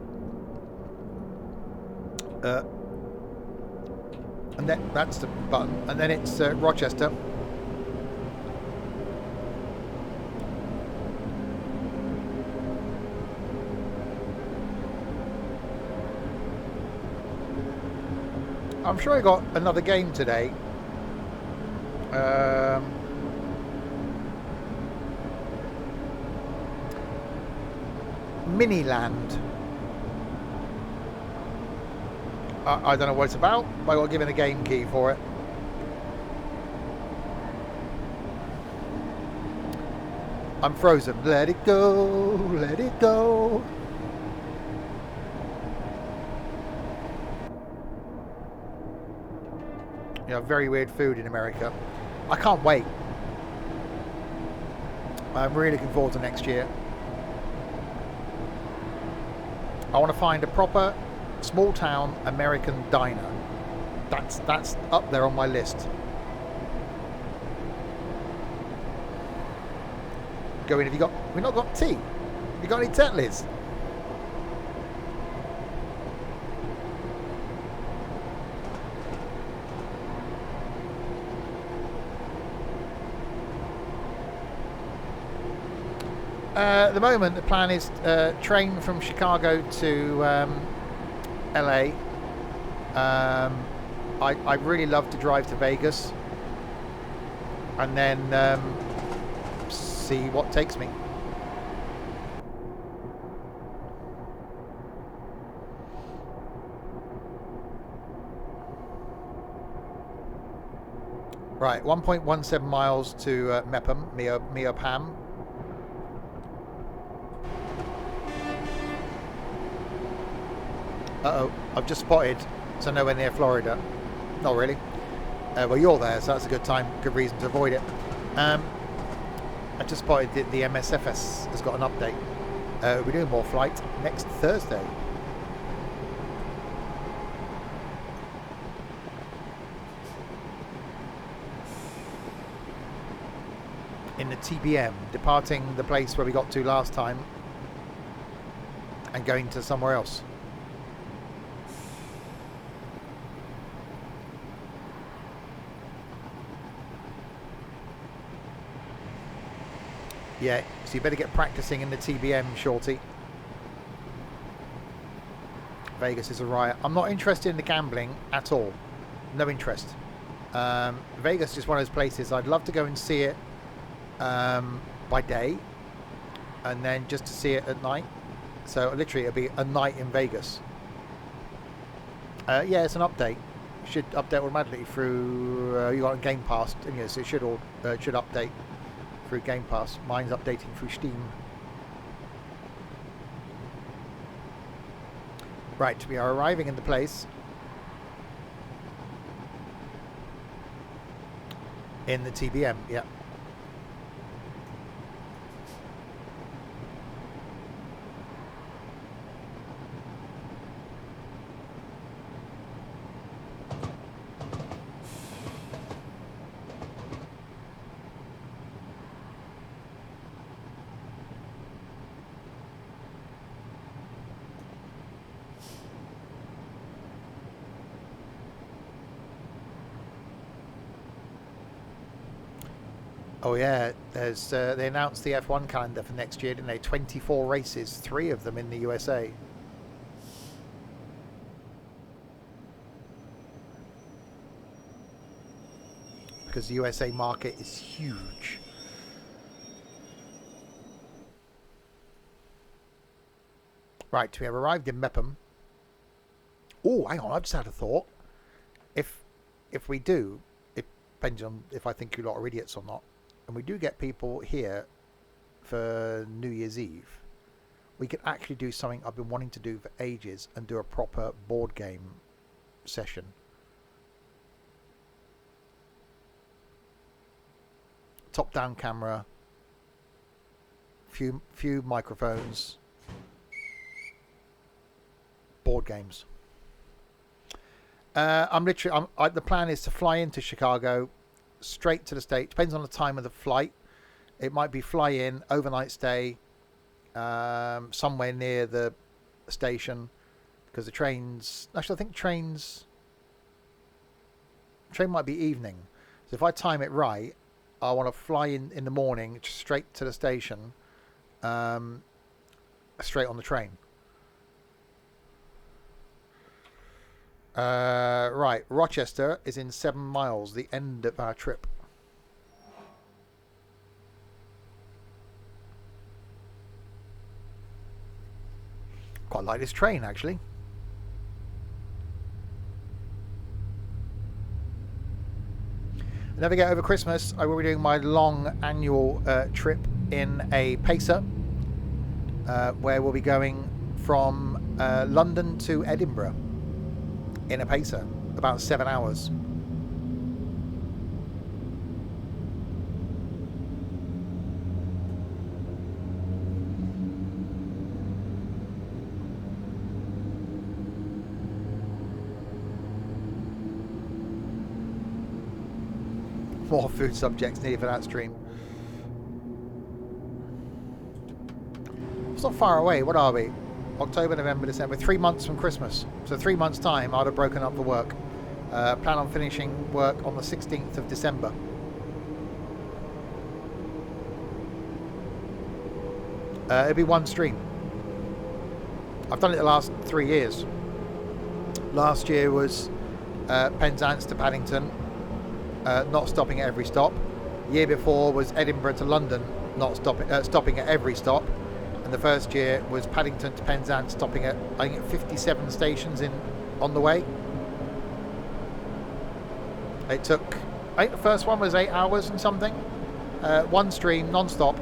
And then that's the button. And then it's Rochester. I'm sure I got another game today. Miniland. I don't know what it's about, but I got given a game key for it. I'm frozen. Let it go, let it go. You know, very weird food in America. I can't wait. I'm really looking forward to next year. I want to find a proper small town American diner. That's up there on my list. Go in. Have you got? We've not got tea. Have you got any Tetleys? At the moment, the plan is train from Chicago to LA. I'd really love to drive to Vegas and then see what takes me. Right, 1.17 miles to Meopam. Uh-oh, I've just spotted, so nowhere near Florida. Not really. Well, you're there, so that's a good reason to avoid it. I just spotted that the MSFS has got an update. We're doing more flight next Thursday. In the TBM, departing the place where we got to last time and going to somewhere else. Yeah, so you better get practicing in the TBM, shorty. Vegas is a riot. I'm not interested in the gambling at all. No interest. Vegas is just one of those places I'd love to go and see it by day and then just to see it at night. So literally it'll be a night in Vegas. Yeah, it's an update. It should update automatically through you got a Game Pass, and yes, it should update through Game Pass. Mine's updating through Steam. Right, we are arriving in the place. In the TBM, yeah. Oh yeah, there's they announced the F1 calendar for next year, didn't they? 24 races, 3 of them in the USA. Because the USA market is huge. Right, we have arrived in Mepham. Oh, hang on, I've just had a thought. If we do, it depends on if I think you lot are idiots or not, and we do get people here for New Year's Eve, we could actually do something I've been wanting to do for ages and do a proper board game session. Top down camera, few microphones, board games. The plan is to fly into Chicago, straight to the States. Depends on the time of the flight. It might be fly in, overnight stay, somewhere near the station, because the trains, actually I think train might be evening, so if I time it right, I want to fly in the morning straight to the station, straight on the train. Right, Rochester is in 7 miles, the end of our trip. Quite like this train, actually. Never get over Christmas, I will be doing my long annual trip in a Pacer, where we'll be going from London to Edinburgh in a Pacer, about 7 hours. More food subjects needed for that stream. It's not far away. What are we? October, November, December. 3 months from Christmas. So 3 months' time, I'd have broken up for work. Plan on finishing work on the 16th of December. It'll be one stream. I've done it the last 3 years. Last year was Penzance to Paddington, not stopping at every stop. Year before was Edinburgh to London, not stopping at every stop. And the first year was Paddington to Penzance, stopping at, I think, 57 stations on the way. It took, I think the first one was 8 hours and something. One stream, non-stop.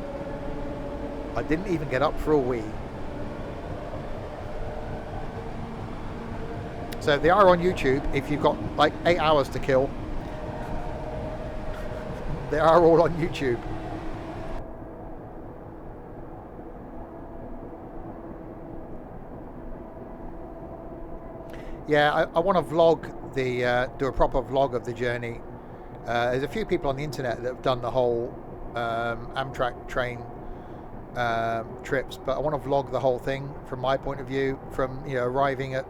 I didn't even get up for a wee. So they are on YouTube if you've got like 8 hours to kill. They are all on YouTube. Yeah, I want to vlog do a proper vlog of the journey. There's a few people on the internet that have done the whole Amtrak train trips, but I want to vlog the whole thing from my point of view, from arriving at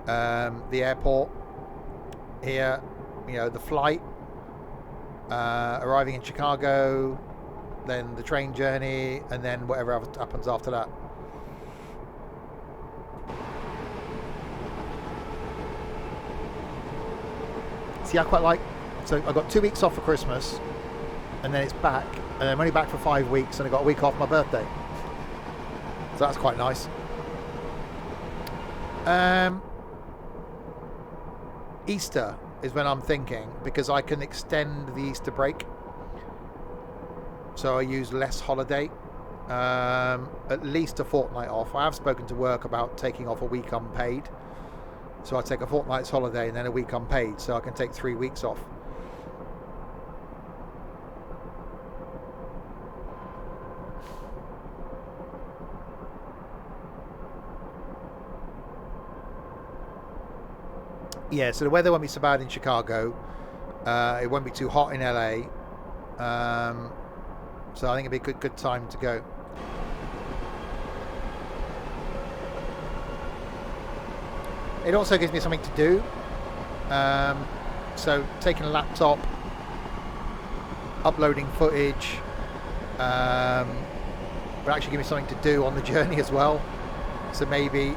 the airport here, the flight, arriving in Chicago, then the train journey, and then whatever happens after that. See, I quite like, so I got 2 weeks off for Christmas, and then it's back, and I'm only back for 5 weeks, and I got a week off my birthday, so that's quite nice. Easter is when I'm thinking, because I can extend the Easter break, so I use less holiday, at least a fortnight off. I have spoken to work about taking off a week unpaid, so I take a fortnight's holiday and then a week unpaid, so I can take 3 weeks off. Yeah, so the weather won't be so bad in Chicago. It won't be too hot in LA. So I think it'll be a good time to go. It also gives me something to do. So taking a laptop, uploading footage, will actually give me something to do on the journey as well. So maybe,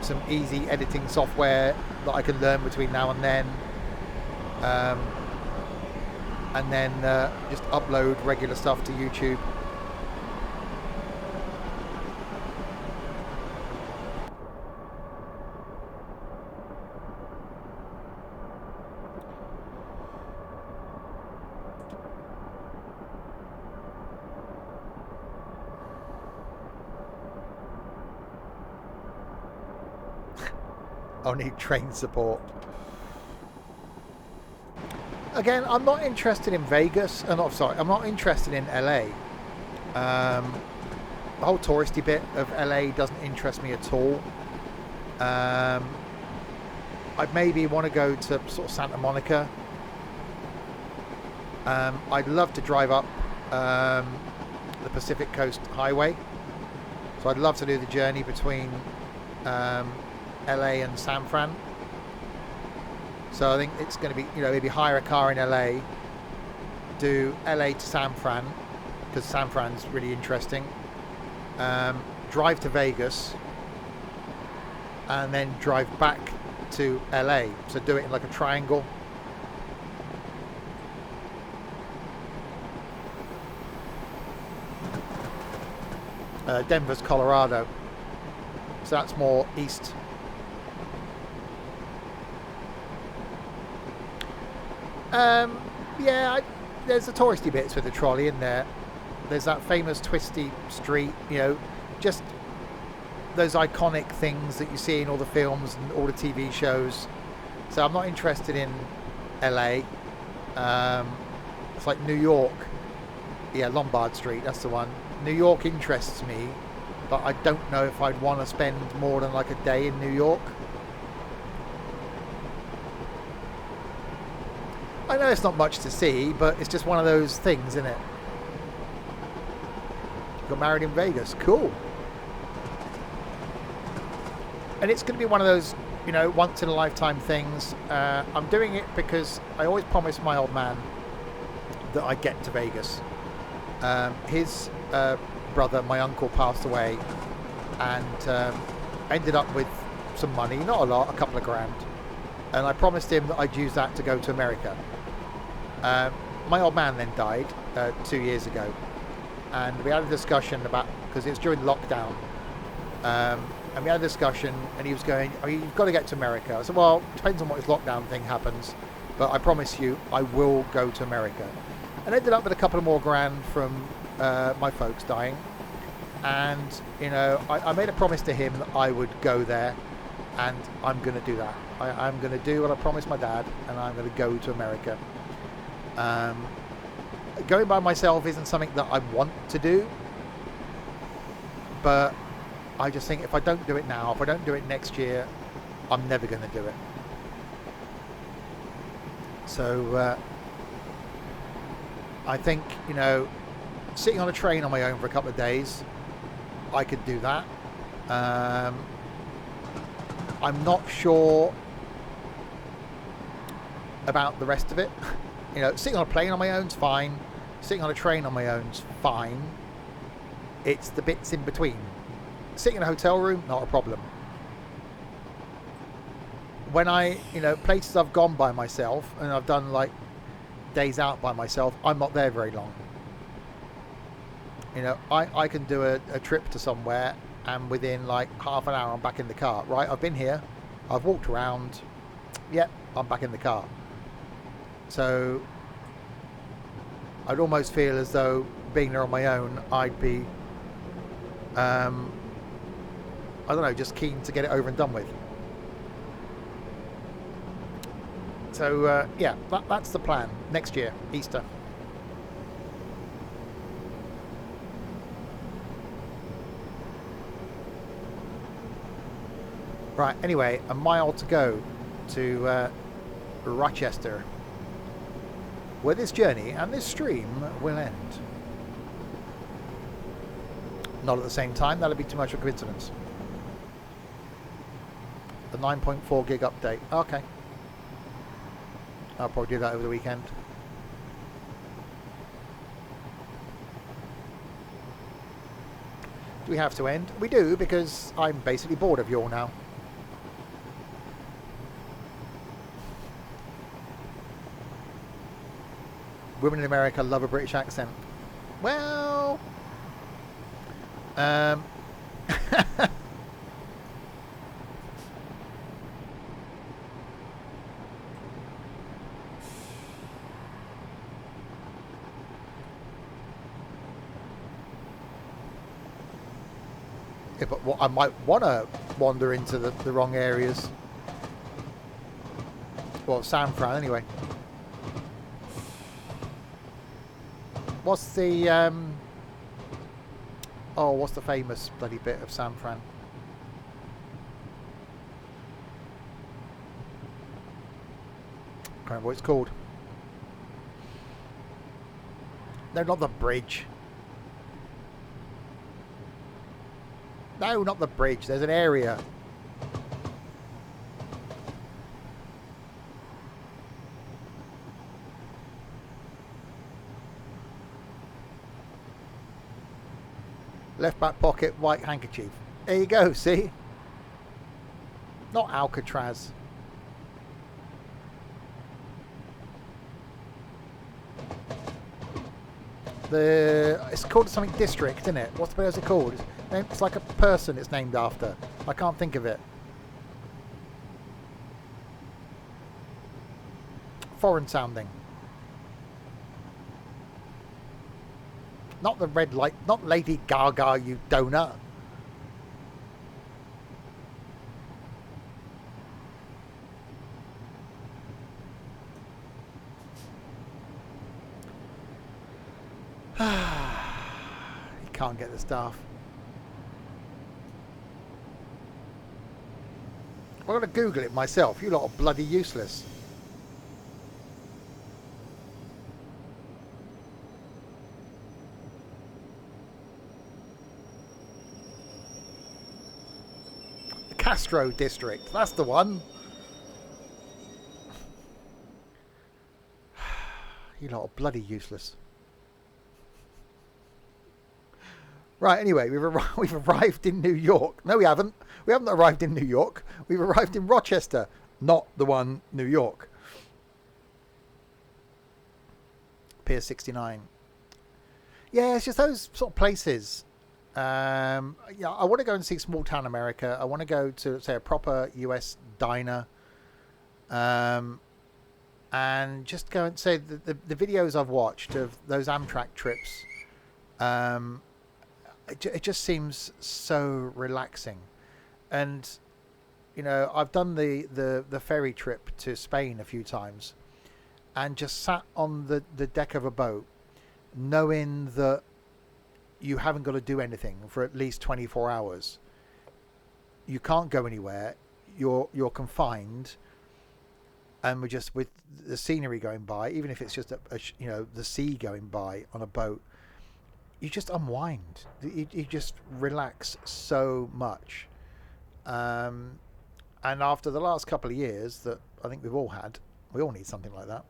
some easy editing software that I can learn between now and then. And then just upload regular stuff to YouTube. I'll need train support. Again, I'm not interested in Vegas. I'm not interested in LA. The whole touristy bit of LA doesn't interest me at all. I'd maybe want to go to sort of Santa Monica. I'd love to drive up the Pacific Coast Highway. So I'd love to do the journey between LA and San Fran. So I think it's going to be, maybe hire a car in LA, do LA to San Fran, because San Fran's really interesting. Drive to Vegas, and then drive back to LA. So do it in like a triangle. Denver's Colorado, so that's more east. Yeah, there's the touristy bits with the trolley in there. There's that famous twisty street, just those iconic things that you see in all the films and all the TV shows. So I'm not interested in LA. It's like New York. Yeah, Lombard Street, that's the one. New York interests me, but I don't know if I'd want to spend more than like a day in New York. I know it's not much to see, but it's just one of those things, isn't it? Got married in Vegas. Cool. And it's going to be one of those, once in a lifetime things. I'm doing it because I always promised my old man that I'd get to Vegas. His brother, my uncle, passed away, and ended up with some money, not a lot, a couple of grand. And I promised him that I'd use that to go to America. My old man then died 2 years ago, and we had a discussion about, because it was during lockdown, and we had a discussion, and he was going, "Oh, you've got to get to America." I said, "Well, depends on what this lockdown thing happens, but I promise you I will go to America." And ended up with a couple of more grand from my folks dying, and I made a promise to him that I would go there, and I'm going to do that. I'm going to do what I promised my dad, and I'm going to go to America. Going by myself isn't something that I want to do, but I just think if I don't do it now, if I don't do it next year, I'm never going to do it. So I think, sitting on a train on my own for a couple of days, I could do that. I'm not sure about the rest of it. Sitting on a plane on my own's fine. Sitting on a train on my own's fine. It's the bits in between. Sitting in a hotel room, not a problem. When places I've gone by myself, and I've done like days out by myself, I'm not there very long. I can do a trip to somewhere, and within like half an hour I'm back in the car. Right, I've been here, I've walked around, yep, I'm back in the car. So I'd almost feel as though being there on my own, I'd be I don't know, just keen to get it over and done with. So yeah, that's the plan. Next year, Easter. Right, anyway, a mile to go to Rochester, where this journey and this stream will end. Not at the same time, that'll be too much of a coincidence. The 9.4 gig update. Okay. I'll probably do that over the weekend. Do we have to end? We do, because I'm basically bored of you all now. Women in America love a British accent. Well... yeah, but I might want to wander into the wrong areas. Well, San Fran anyway. What's the what's the famous bloody bit of San Fran? Can't remember what it's called. No, not the bridge. No, not the bridge. There's an area. Left back pocket, white handkerchief. There you go, see? Not Alcatraz. It's called something district, isn't it? What is it called? It's like a person it's named after. I can't think of it. Foreign sounding. Not the red light, not Lady Gaga, you donut. You can't get the staff. I've got to Google it myself. You lot are bloody useless. Castro district, that's the one. You lot are bloody useless. Right, anyway, we've arrived in New York. No, we haven't. We haven't arrived in New York. We've arrived in Rochester, not the one New York. Pier 69. Yeah, it's just those sort of places. Yeah, I want to go and see small town America. I want to go to, say, a proper US diner. And just go and say the videos I've watched of those Amtrak trips. It just seems so relaxing. And, you know, I've done the ferry trip to Spain a few times and just sat on the deck of a boat knowing that you haven't got to do anything for at least 24 hours. You can't go anywhere. You're confined. And we're just with the scenery going by, even if it's just the sea going by on a boat, you just unwind. You just relax so much. And after the last couple of years that I think we've all had, we all need something like that.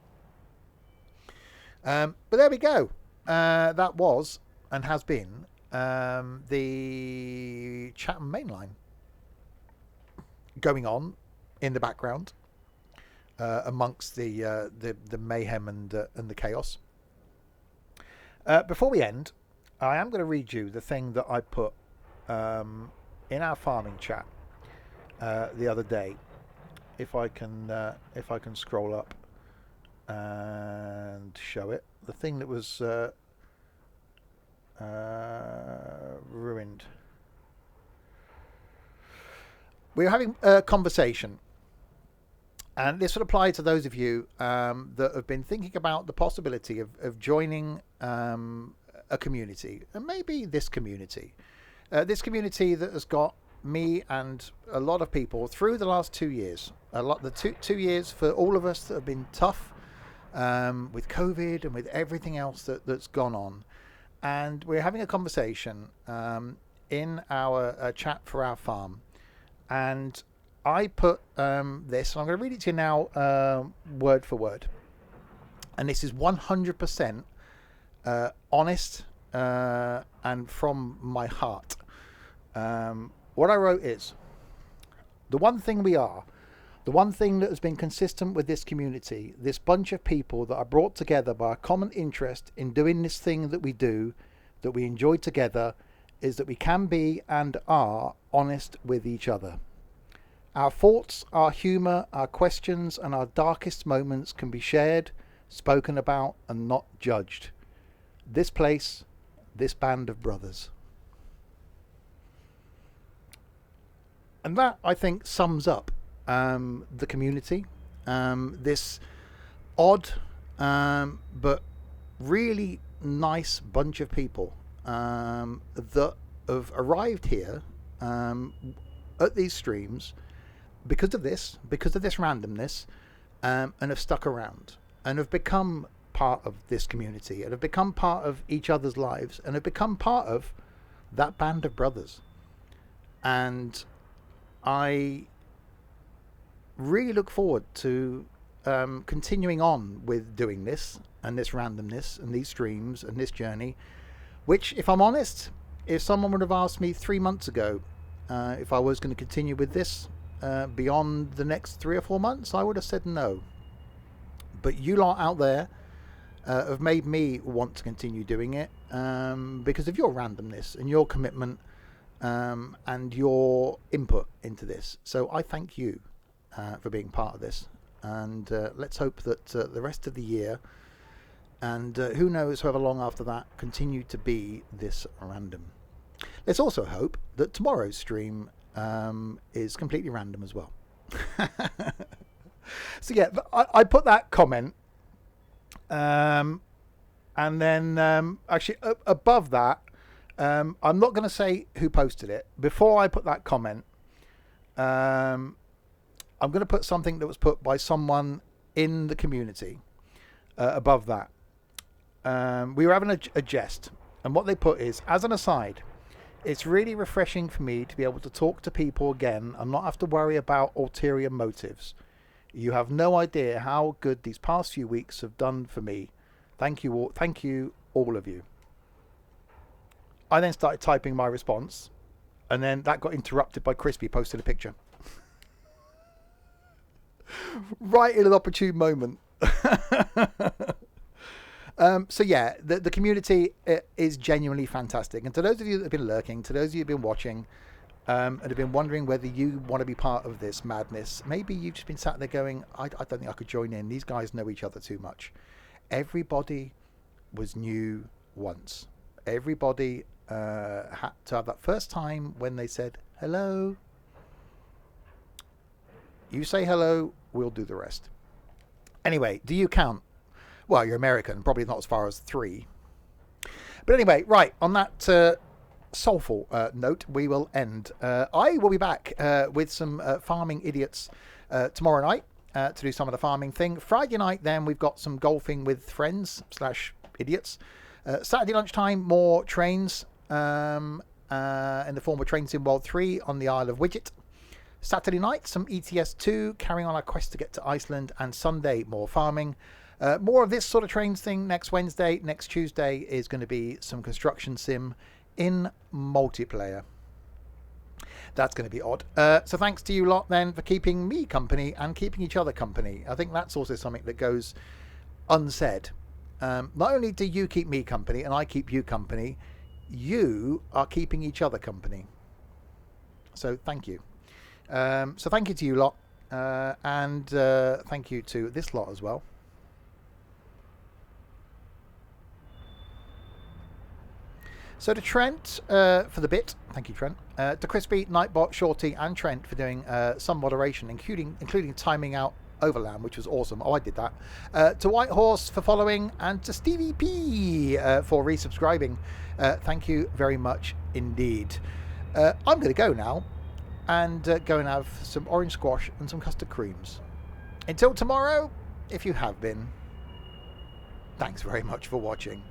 But there we go. That was and has been the Chatham Main Line going on in the background amongst the mayhem and the chaos. Before we end, I am going to read you the thing that I put in our farming chat the other day. If I can scroll up and show it, the thing that was ruined. We were having a conversation, and this would apply to those of you that have been thinking about the possibility of joining a community, and maybe this community that has got me and a lot of people through the last 2 years. The two years for all of us that have been tough with COVID and with everything else that's gone on. And we're having a conversation in our chat for our farm. And I put this, and I'm going to read it to you now word for word. And this is 100% honest and from my heart. What I wrote is, the one thing we are, the one thing that has been consistent with this community, this bunch of people that are brought together by a common interest in doing this thing that we do, that we enjoy together, is that we can be and are honest with each other. Our thoughts, our humour, our questions and our darkest moments can be shared, spoken about and not judged. This place, this band of brothers. And that, I think, sums up the community. This odd but really nice bunch of people that have arrived here at these streams because of this randomness, and have stuck around and have become part of this community and have become part of each other's lives and have become part of that band of brothers. And I really look forward to continuing on with doing this and this randomness and these streams and this journey, which, if I'm honest, if someone would have asked me 3 months ago if I was going to continue with this beyond the next 3 or 4 months, I would have said no. But you lot out there have made me want to continue doing it because of your randomness and your commitment and your input into this. So I thank you for being part of this, and let's hope that the rest of the year, and who knows, however long after that, continue to be this random. Let's also hope that tomorrow's stream is completely random as well. So yeah, I put that comment, and then actually above that, I'm not going to say who posted it. Before I put that comment, I'm going to put something that was put by someone in the community above that. We were having a jest, and what they put is, as an aside, it's really refreshing for me to be able to talk to people again and not have to worry about ulterior motives. You have no idea how good these past few weeks have done for me. Thank you all of you. I then started typing my response, and then that got interrupted by Crispy posting a picture. Right in an opportune moment. So yeah, the community is genuinely fantastic. And to those of you that have been lurking, to those of you who have been watching, and have been wondering whether you want to be part of this madness, maybe you've just been sat there going, I don't think I could join in. These guys know each other too much. Everybody was new once. Everybody had to have that first time when they said hello. You say hello, we'll do the rest. Anyway, do you count? Well, you're American, probably not as far as 3. But anyway, right, on that soulful note, we will end. I will be back with some farming idiots tomorrow night to do some of the farming thing. Friday night, then, we've got some golfing with friends / idiots. Saturday lunchtime, more trains in the form of Train Sim World 3 on the Isle of Widget. Saturday night, some ETS2, carrying on our quest to get to Iceland. And Sunday, more farming. More of this sort of trains thing next Wednesday. Next Tuesday is going to be some construction sim in multiplayer. That's going to be odd. So thanks to you lot then for keeping me company and keeping each other company. I think that's also something that goes unsaid. Not only do you keep me company and I keep you company, you are keeping each other company. So thank you. So thank you to you lot, and thank you to this lot as well. So to Trent for the bit, thank you Trent. To Crispy, Nightbot, Shorty and Trent for doing some moderation, including timing out Overland, which was awesome. Oh, I did that. To White Horse for following, and to Stevie P for resubscribing. Thank you very much indeed. I'm going to go now and go and have some orange squash and some custard creams. Until tomorrow, if you have been, thanks very much for watching.